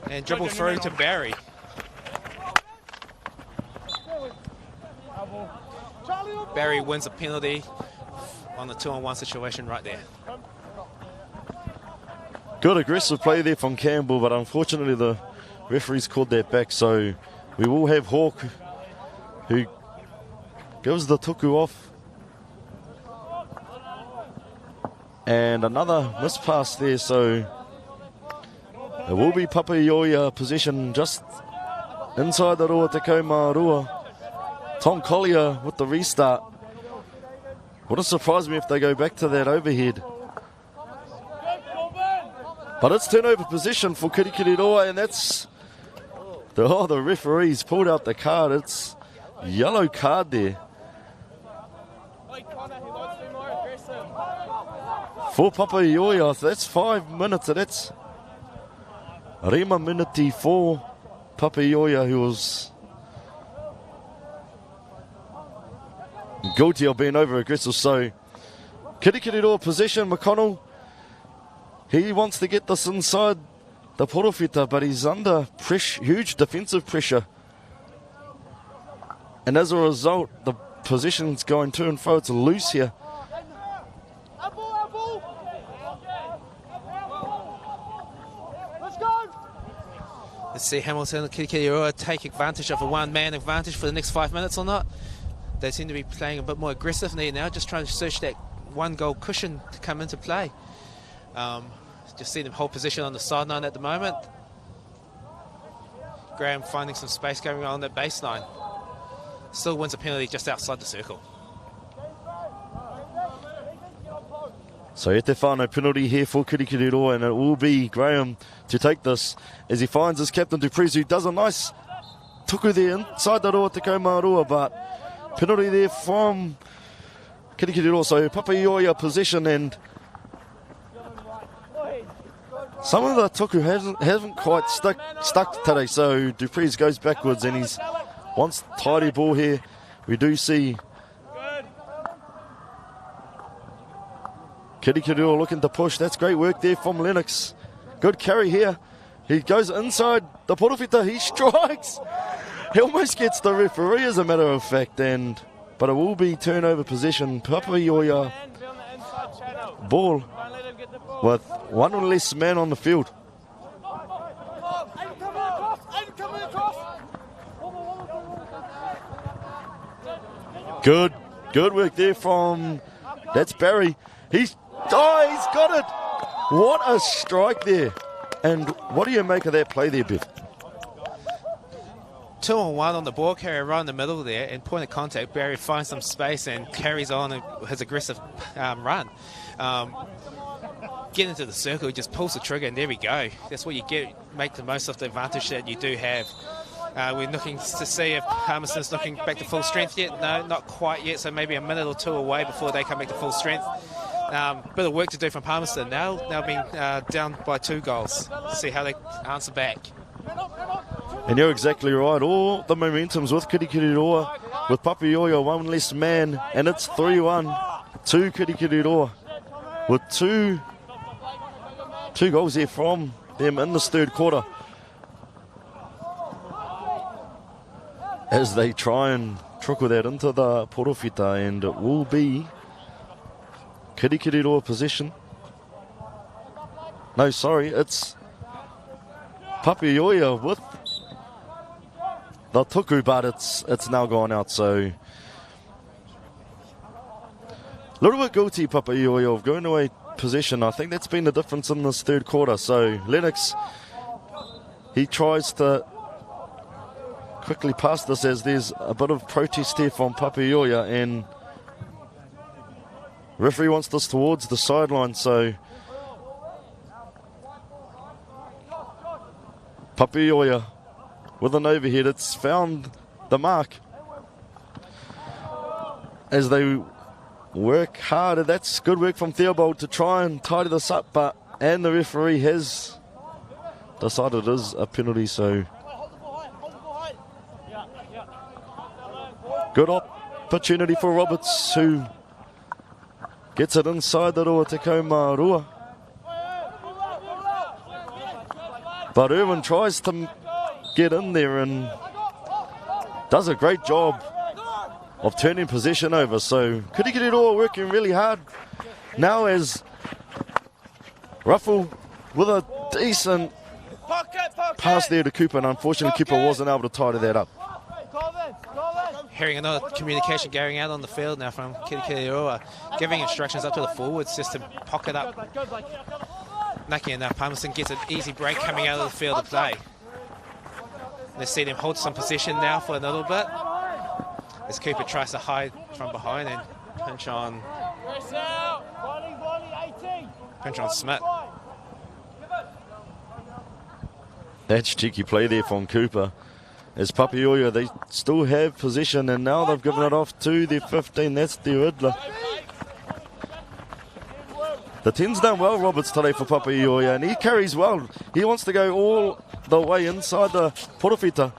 And dribble through to Barry. Barry wins a penalty on the 2-on-1 situation right there. Good aggressive play there from Campbell, but unfortunately the referees called that back, so we will have Hawke, who gives the tuku off. And another missed pass there, so It will be Papaioia possession just inside the Roa Te Kaumarua. Tom Collier with the restart. Wouldn't surprise me if they go back to that overhead. But it's turnover position for Kirikiriroa, and that's the referee's pulled out the card. It's yellow card there. For Papaioia, that's 5 minutes, and that's Rima Miniti for Papaioia, who was guilty of being over-aggressive. So, Kirikiriroa possession, McConnell. He wants to get this inside the Porofita, but he's under huge defensive pressure. And as a result, the position's going to and fro. It's loose here. Let's see Hamilton and Kirikiriroa take advantage of a one-man advantage for the next 5 minutes or not. They seem to be playing a bit more aggressively now, just trying to search that one-goal cushion to come into play. Just see them hold position on the sideline at the moment. Graham finding some space going on that baseline. Still wins a penalty just outside the circle. So e te whānau penalty here for Kirikiriroa, and it will be Graham to take this as he finds his captain Dupreez, who does a nice tuku there inside the Roa Te Kaumarua, but penalty there from Kirikiriroa. So Papaioia possession, and some of the tuku haven't quite stuck today, so Dupreez goes backwards and he's wants tidy ball here. We do see Kirikiriroa looking to push. That's great work there from Lennox. Good carry here. He goes inside the Porofita. He strikes. He almost gets the referee, as a matter of fact, but it will be turnover possession. Papaioia ball with one less man on the field. Good work there from, that's Barry. He's got it. What a strike there. And what do you make of that play there, Biff? 2-on-1 on the ball carrier right in the middle there, and point of contact, Barry finds some space and carries on his aggressive run. Get into the circle, he just pulls the trigger, and there we go. That's what you get, make the most of the advantage that you do have. We're looking to see if Palmerston's looking back to full strength yet. No, not quite yet, so maybe a minute or two away before they come back to full strength. Bit of work to do from Palmerston now being down by 2 goals. See how they answer back. And you're exactly right. All the momentum's with Kirikiriroa, with Papaioia one less man, and it's 3-1 to Kirikiriroa with two goals there from them in this third quarter, as they try and trickle that into the Porofita, and it will be Kirikiriroa possession. No, sorry, it's Papaioia with the tuku, but it's now gone out. So a little bit guilty, Papaioia, of going away possession. I think that's been the difference in this third quarter. So Lennox, he tries to quickly pass this as there's a bit of protest here from Papaioia, and referee wants this towards the sideline. So Papaioia with an overhead, it's found the mark as they work hard. That's good work from Theobald to try and tidy this up, and the referee has decided it is a penalty. So good opportunity for Roberts, who gets it inside the Roa Te Kaumarua. But Irwin tries to get in there and does a great job of turning possession over. So Kirikiriroa working really hard now, as Ruffle with a decent pass there to Cooper, and unfortunately Cooper wasn't able to tidy that up. Hearing another communication going out on the field now from Kirikiriroa, giving instructions up to the forwards just to pocket up lucky enough, Palmerston gets an easy break coming out of the field of play. Let's see them hold some possession now for a little bit. As Cooper tries to hide from behind and pinch on Smith. That's cheeky play there from Cooper. As Papaioia, they still have possession, and now they've given it off to their 15. That's their Idler. The 10's done well, Roberts, today for Papaioia, and he carries well. He wants to go all the way inside the Porofita.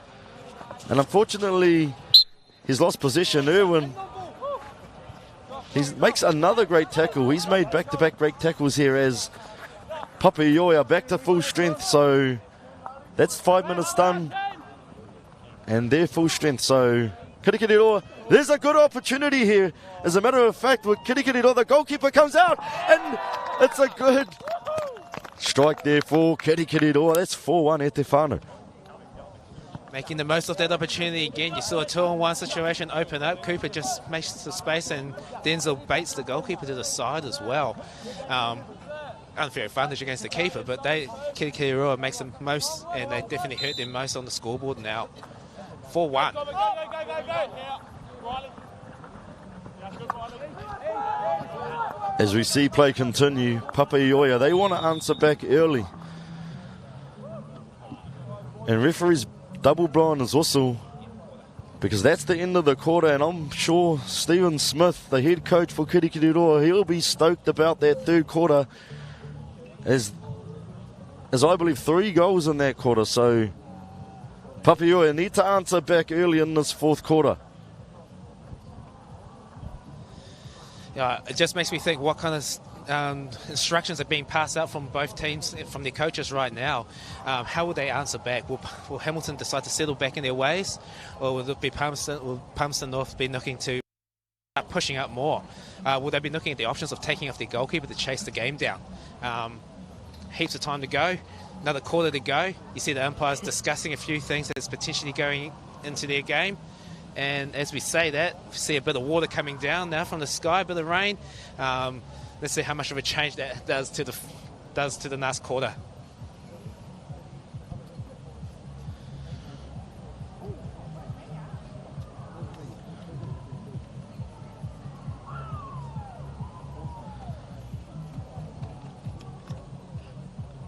And unfortunately, he's lost possession. Irwin, he makes another great tackle. He's made back-to-back great tackles here as Papaioia back to full strength. So that's 5 minutes done. And they're full strength. So Kirikiriroa, there's a good opportunity here. As a matter of fact, with Kirikiriroa, the goalkeeper comes out. And it's a good strike there for Kirikiriroa. That's 4-1 e te whānau. Making the most of that opportunity again. You saw a 2-on-1 situation open up. Cooper just makes the space and Denzel baits the goalkeeper to the side as well. Unfair advantage against the keeper, but Kirikiriroa makes the most, and they definitely hurt them most on the scoreboard now. 4-1. As we see play continue, Papaioia, they want to answer back early. And referees double blinders whistle, because that's the end of the quarter, and I'm sure Stephen Smith, the head coach for Kirikiriroa, he'll be stoked about that third quarter, as I believe 3 goals in that quarter. So Papaioia need to answer back early in this fourth quarter. Yeah, it just makes me think what kind of instructions are being passed out from both teams, from their coaches right now. How will they answer back? Will Hamilton decide to settle back in their ways, or will it be Palmerston North be looking to start pushing up more? Will they be looking at the options of taking off their goalkeeper to chase the game down? Heaps of time to go, another quarter to go. You see the umpires discussing a few things that's potentially going into their game. And as we say that, we see a bit of water coming down now from the sky, a bit of rain. Let's see how much of a change that does to the last quarter.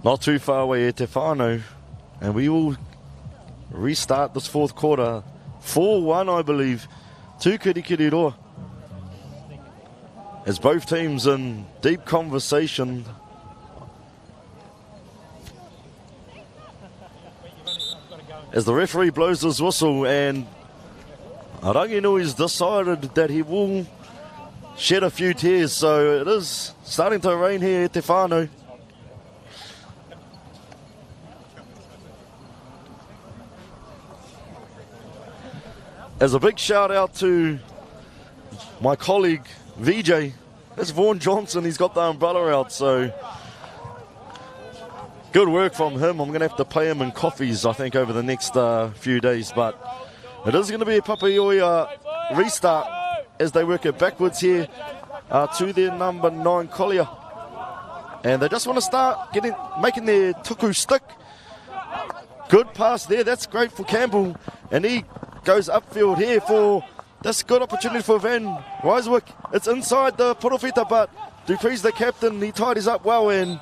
Not too far away e te whānau, and we will restart this fourth quarter. 4-1, I believe, to Kirikiriroa. As both teams in deep conversation. As the referee blows his whistle, and Ranginui's decided that he will shed a few tears. So it is starting to rain here e te whānau. As a big shout out to my colleague VJ, that's Vaughan Johnson. He's got the umbrella out, so good work from him. I'm going to have to pay him in coffees, I think, over the next few days. But it is going to be a Papaioia restart as they work it backwards here to their number 9 Collier. And they just want to start making their tuku stick. Good pass there. That's great for Campbell. And he goes upfield here for this good opportunity for Van Ryswick. It's inside the Porofita, but Dupree's the captain. He tidies up well and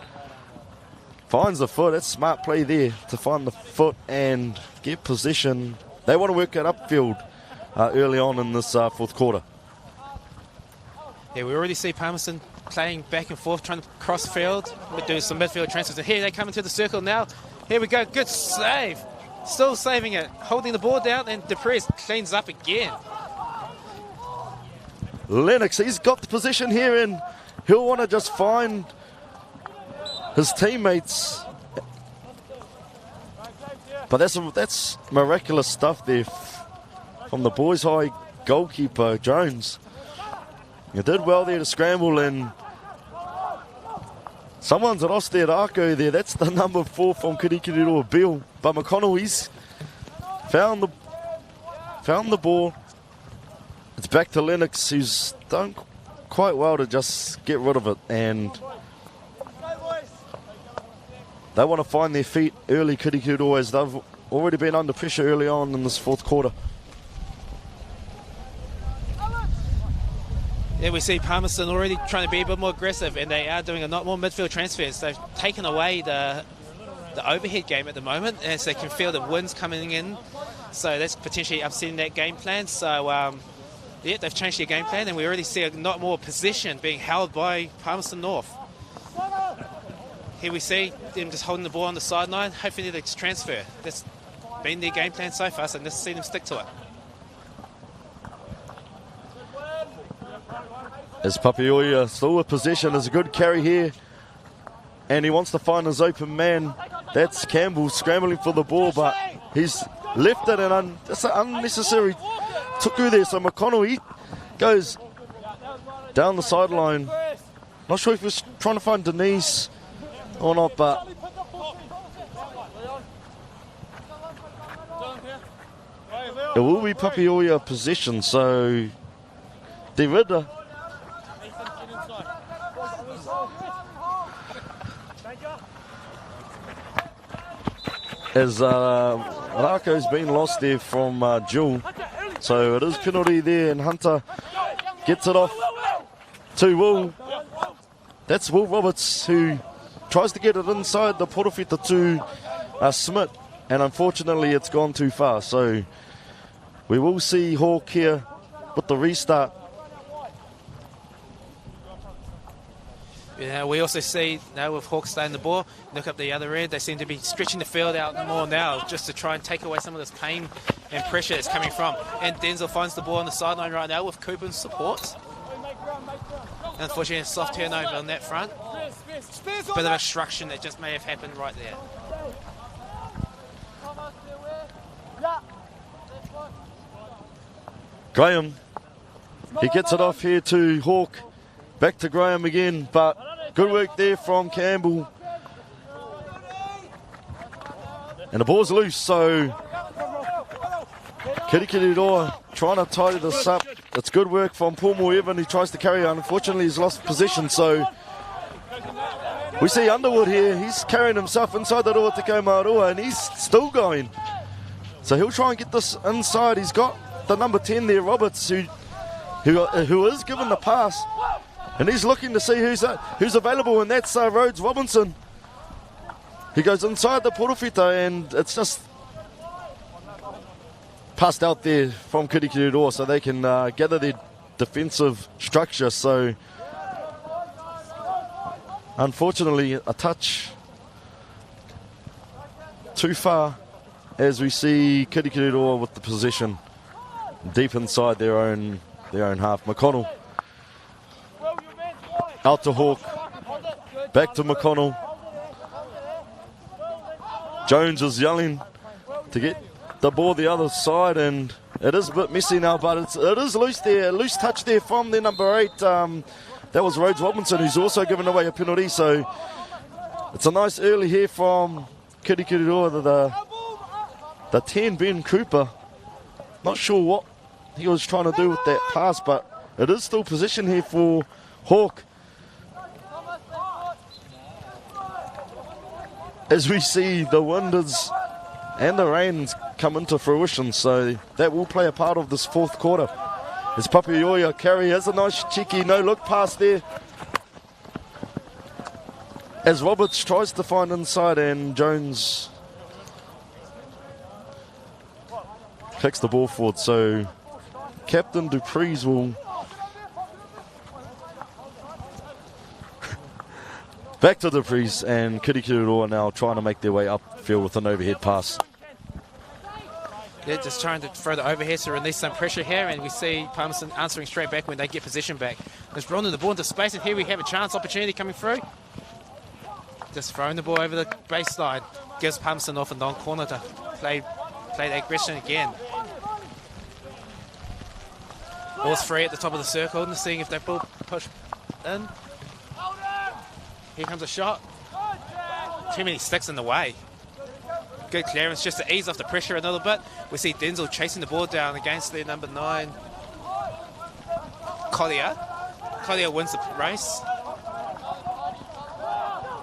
finds the foot. That's smart play there to find the foot and get possession. They want to work it upfield early on in this fourth quarter. Yeah, we already see Palmerston playing back and forth, trying to cross field, do some midfield transfers. And here they come into the circle now. Here we go, good save. Still saving it, holding the ball down, and Dupree cleans up again. Lennox, he's got the position here, and he'll want to just find his teammates. But that's miraculous stuff there from the boys' high goalkeeper, Jones. He did well there to scramble, and someone's lost their Rako there. That's the number 4 from Kirikiriroa, Bill. But McConnell, he's found the ball. It's back to Lennox, who's done quite well to just get rid of it. And they want to find their feet early, Kirikiriroa, as they've already been under pressure early on in this fourth quarter. Yeah, we see Palmerston already trying to be a bit more aggressive, and they are doing a lot more midfield transfers. They've taken away the overhead game at the moment, as they can feel the winds coming in. So that's potentially upsetting that game plan. So, yeah, they've changed their game plan, and we already see a lot more possession being held by Palmerston North. Here we see them just holding the ball on the sideline, hopefully they just transfer. That's been their game plan so far, so let's see them stick to it. As Papeoia still with possession, is a good carry here. And he wants to find his open man. That's Campbell scrambling for the ball, but he's left it, and it's an unnecessary tuku there. So McConnell, he goes down the sideline. Not sure if he was trying to find Denise or not, but it will be Papeoia possession. So Derrida as Rako's been lost there from Jewel. So it is penalty there, and Hunter gets it off to Will. That's Will Roberts, who tries to get it inside the portafita to Smith, and unfortunately it's gone too far. So we will see Hawk here with the restart. Yeah, we also see now with Hawks staying the ball, look up the other end, they seem to be stretching the field out more now just to try and take away some of this pain and pressure that's coming from. And Denzel finds the ball on the sideline right now with Cooper's support. Unfortunately, a soft turnover on that front. Bit of obstruction that just may have happened right there. Graham, he gets it off here to Hawk. Back to Graham again, but good work there from Campbell. And the ball's loose, so Kirikiriroa trying to tidy this up. It's good work from Paul Evan, who tries to carry on. Unfortunately, he's lost position, so we see Underwood here. He's carrying himself inside the Rua Tekau Rua, and he's still going. So he'll try and get this inside. He's got the number 10 there, Roberts, who is given the pass. And he's looking to see who's available, and that's Rhodes Robinson. He goes inside the portafita, and it's just passed out there from Kirikiriroa so they can gather their defensive structure. So, unfortunately, a touch too far as we see Kirikiriroa with the possession deep inside their own half. McConnell out to Hawk, back to McConnell. Jones is yelling to get the ball the other side, and it is a bit messy now, but it is loose there. Loose touch there from their number 8. That was Rhodes Robinson, who's also given away a penalty. So it's a nice early here from Kirikiriroa. The 10, Ben Cooper. Not sure what he was trying to do with that pass, but it is still possession here for Hawk. As we see the wonders and the rains come into fruition, so that will play a part of this fourth quarter. As Papeoia carry has a nice cheeky no-look pass there. As Roberts tries to find inside, and Jones kicks the ball forward, so Captain Dupreez will back to Dupreez, and Kirikiriroa now trying to make their way upfield with an overhead pass. They're just trying to throw the overhead to release some pressure here, and we see Palmerston answering straight back when they get possession back. Just rolling the ball into space, and here we have a chance opportunity coming through. Just throwing the ball over the baseline. Gives Palmerston off a long corner to play the aggression again. Ball's free at the top of the circle, and seeing if they push in. Here comes a shot. Too many sticks in the way. Good clearance just to ease off the pressure a little bit. We see Denzel chasing the ball down against their number 9, Collier. Collier wins the race.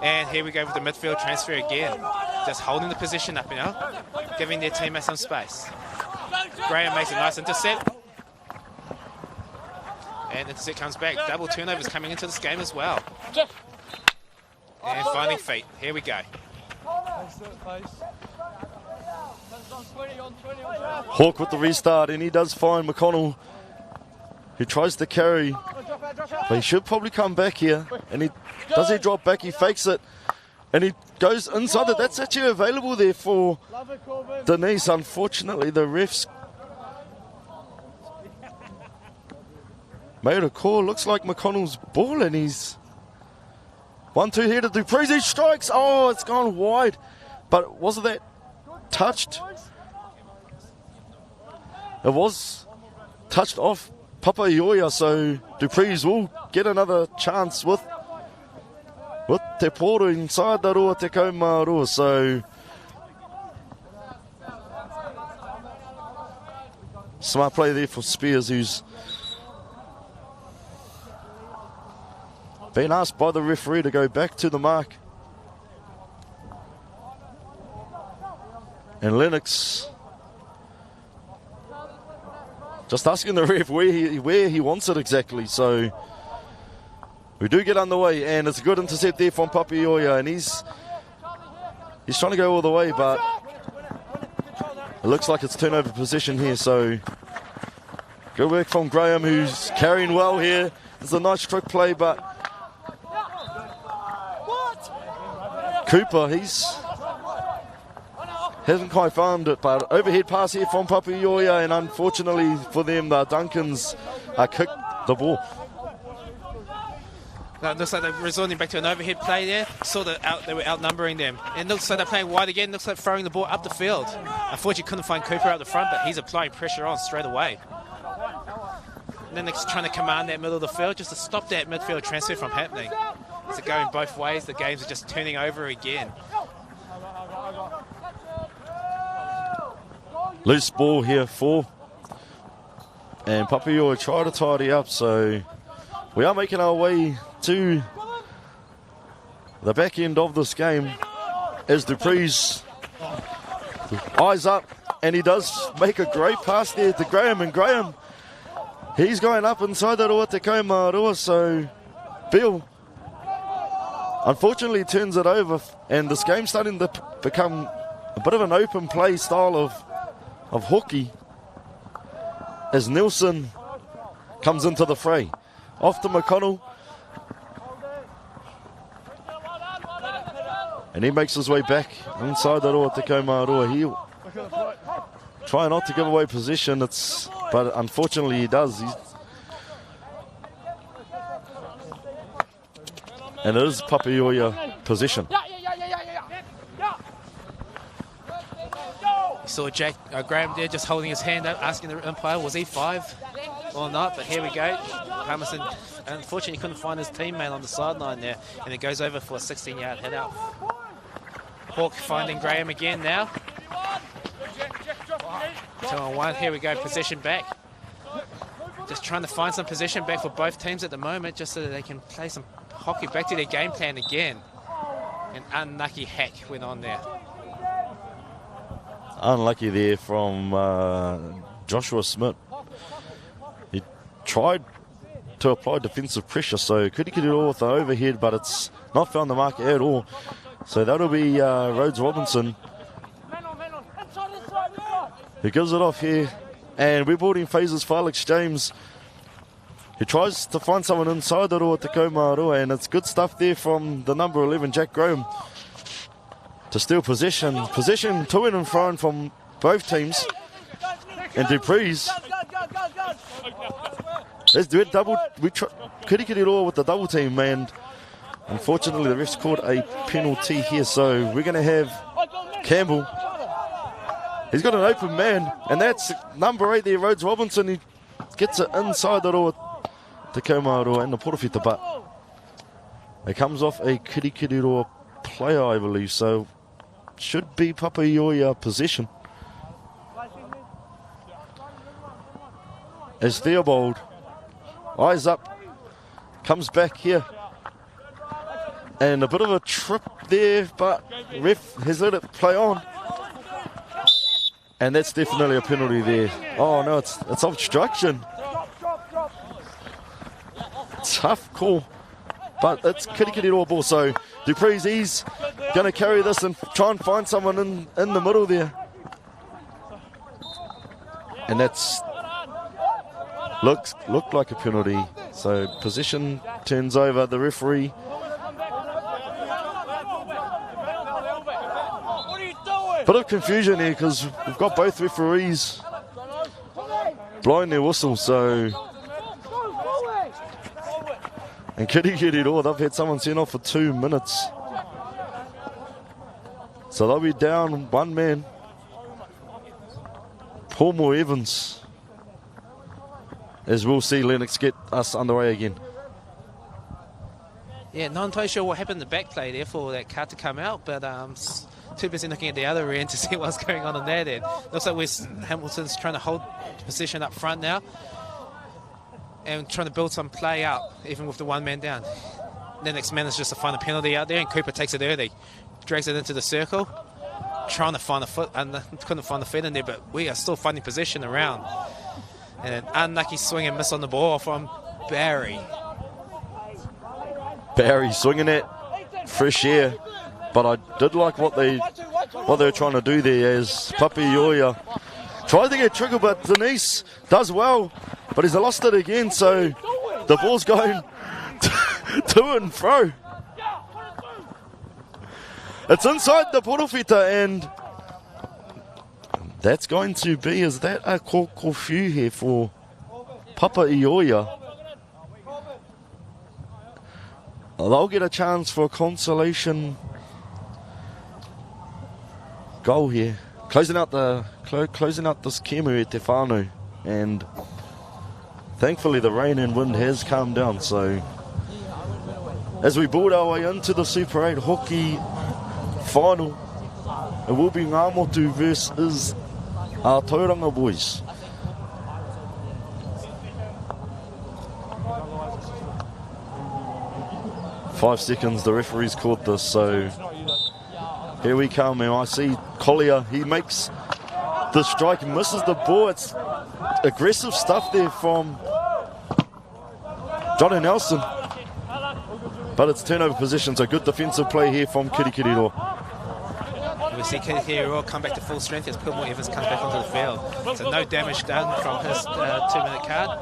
And here we go with the midfield transfer again. Just holding the position up, giving their teammates some space. Graham makes a nice intercept. And intercept comes back. Double turnovers coming into this game as well. And finding feet. Here we go. Hawke with the restart, and he does find McConnell, who tries to carry, but he should probably come back here. And he drop back, he fakes it, and he goes inside it. That's actually available there for Denise. Unfortunately, the refs made a call. Looks like McConnell's ball, and he's 1-2 here to Dupreez. He strikes. Oh, it's gone wide. But wasn't that touched? It was touched off Papaioia, so Dupreez will get another chance with Te Poro inside the roa te kaumaroa. So smart play there for Spears, who's been asked by the referee to go back to the mark. And Lennox just asking the ref where he wants it exactly. So we do get underway, and it's a good intercept there from Papaioia, and he's trying to go all the way, but it looks like it's turnover position here. So good work from Graham, who's carrying well here. It's a nice trick play, but Cooper, hasn't quite found it, but overhead pass here from Papaioia, and unfortunately for them, the Duncans kicked the ball. It looks like they're resorting back to an overhead play there. They were outnumbering them. And it looks like they're playing wide again. Looks like throwing the ball up the field. Unfortunately, couldn't find Cooper out the front, but he's applying pressure on straight away. And then they're just trying to command that middle of the field just to stop that midfield transfer from happening. It's going both ways. The games are just turning over again. Loose ball here and Papaioia try to tidy up, so we are making our way to the back end of this game as Dupreez eyes up, and he does make a great pass there to Graham, and Graham, he's going up inside the roa te kaumaroa, so Bill unfortunately turns it over, and this game's starting to become a bit of an open play style of hockey as Nelson comes into the fray. Off to McConnell, and he makes his way back inside the roa te kaumaroa. He'll try not to give away possession, but unfortunately he does. And it is Papaioia possession. Saw Graham there just holding his hand up, asking the umpire, was he 5 or not? But here we go. Palmerston, unfortunately, couldn't find his teammate on the sideline there, and it goes over for a 16-yard head out. Hawke finding Graham again now. 2-on-1. Here we go. Possession back. Just trying to find some possession back for both teams at the moment, just so that they can play some hockey back to their game plan again. An unlucky hack went on there. Unlucky there from Joshua Smith. He tried to apply defensive pressure, so could he get it all with the overhead, but it's not found the mark at all. So that'll be Rhodes Robinson who gives it off here, and we're brought in phases for Alex James, who tries to find someone inside the roa te kaumaroa, and it's good stuff there from the number 11, Jack Graham, to steal possession. Possession to and fro from both teams. And Dupreez. Let's do it double. Kirikiriroa with the double team, and unfortunately the refs called a penalty here. So we're going to have Campbell. He's got an open man, and that's number 8 there, Rhodes Robinson. He gets it inside the roa te kaumaroa and the porofita, but it comes off a Kirikiriroa player, I believe. So should be Papaioia possession. As Theobald eyes up, comes back here. And a bit of a trip there, but ref has let it play on. And that's definitely a penalty there. Oh no, it's obstruction. Tough call. But it's Kirikiriroa ball, so Dupree's, he's going to carry this and try and find someone in the middle there. And that's looked like a penalty. So possession turns over, the referee. Bit of confusion here because we've got both referees blowing their whistle, so... And Kirikiriroa, they've had someone sent off for 2 minutes. So they'll be down one man. Paul Evans. As we'll see Lennox get us underway again. Yeah, not entirely sure what happened in the back play there for that card to come out, but too busy looking at the other end to see what's going on that end. Looks like Hamilton's trying to hold position up front now and trying to build some play out, even with the one man down. The next man is just to find a penalty out there, and Cooper takes it early, drags it into the circle, trying to find a foot, and couldn't find the feet in there, but we are still finding possession around. And an unlucky swing and miss on the ball from Barry. Barry swinging it, fresh air, but I did like what they were trying to do there as Papaioia tries to get triggered, but Denise does well, but he's lost it again, so the ball's going to and fro. It's inside the porofita, and that's going to be, is that a kokofu here for Papaioia? They'll get a chance for a consolation goal here. Closing out this Kemu at Te Whānau, and thankfully the rain and wind has calmed down, so as we build our way into the Super 8 hockey final, it will be Ngāmotu versus our Tauranga boys. Five seconds, the referee's caught this, so here we come, and I see Collier, he makes the strike, misses the ball. It's aggressive stuff there from Johnny Nelson, but it's turnover position, so good defensive play here from Kirikiriroa. We see Kirikiriroa come back to full strength as Pilmore Evans comes back onto the field. So no damage done from his 2-minute card.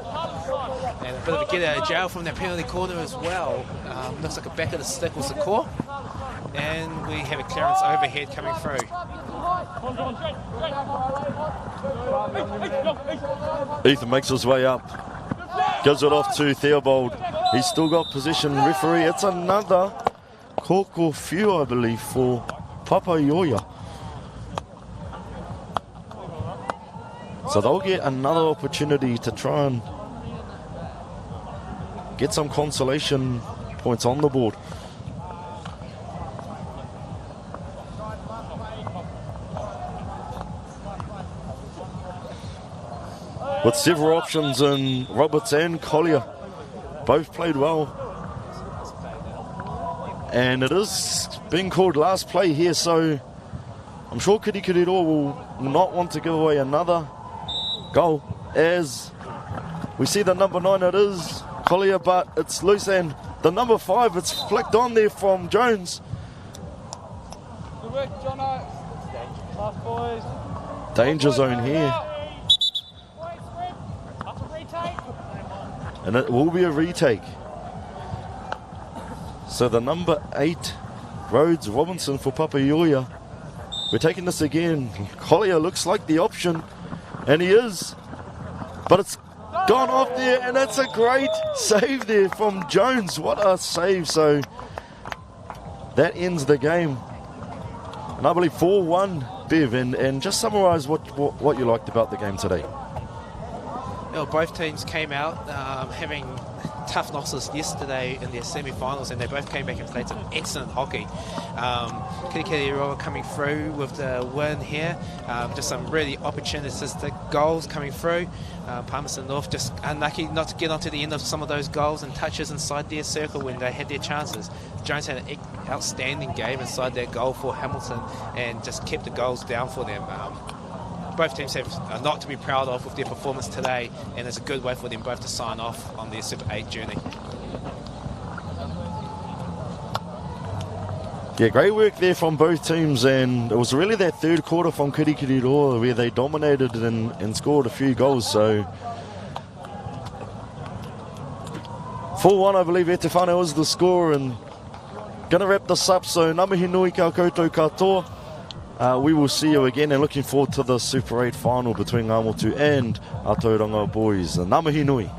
And a bit of a get out of jail from that penalty corner as well. Looks like a back of the stick was the call. And we have a clearance overhead coming through. Ethan makes his way up. Gives it off to Theobald. He's still got possession. Referee, it's another kokofu, I believe, for Papaioia. So they'll get another opportunity to try and get some consolation points on the board. With several options in Roberts and Collier. Both played well. And it is being called last play here, so I'm sure Kirikiriroa will not want to give away another goal, as we see the number 9, it is Collier, but it's loose, and the number 5, it's flicked on there from Jones. Good work, Jono. Last boys. Danger zone here. And it will be a retake. So the number 8, Rhodes Robinson for Papaioia. We're taking this again. Collier looks like the option, and he is. But it's gone off there, and it's a great save there from Jones. What a save. So that ends the game. And I believe 4-1, Bev. And just summarise what you liked about the game today. Well, both teams came out having tough losses yesterday in their semi-finals, and they both came back and played some excellent hockey. Rotorua coming through with the win here. Just some really opportunistic goals coming through. Palmerston North just unlucky not to get onto the end of some of those goals and touches inside their circle when they had their chances. Jones had an outstanding game inside their goal for Hamilton and just kept the goals down for them. Both teams have a lot to be proud of with their performance today, and it's a good way for them both to sign off on their Super 8 journey. Yeah, great work there from both teams, and it was really that third quarter from Rotorua where they dominated and scored a few goals. So 4-1, I believe, Etefane was the score, and going to wrap this up. So namahi nui ka koutou katoa. We will see you again, and looking forward to the Super 8 final between Ngamotu and our Tauranga boys. Namahi nui.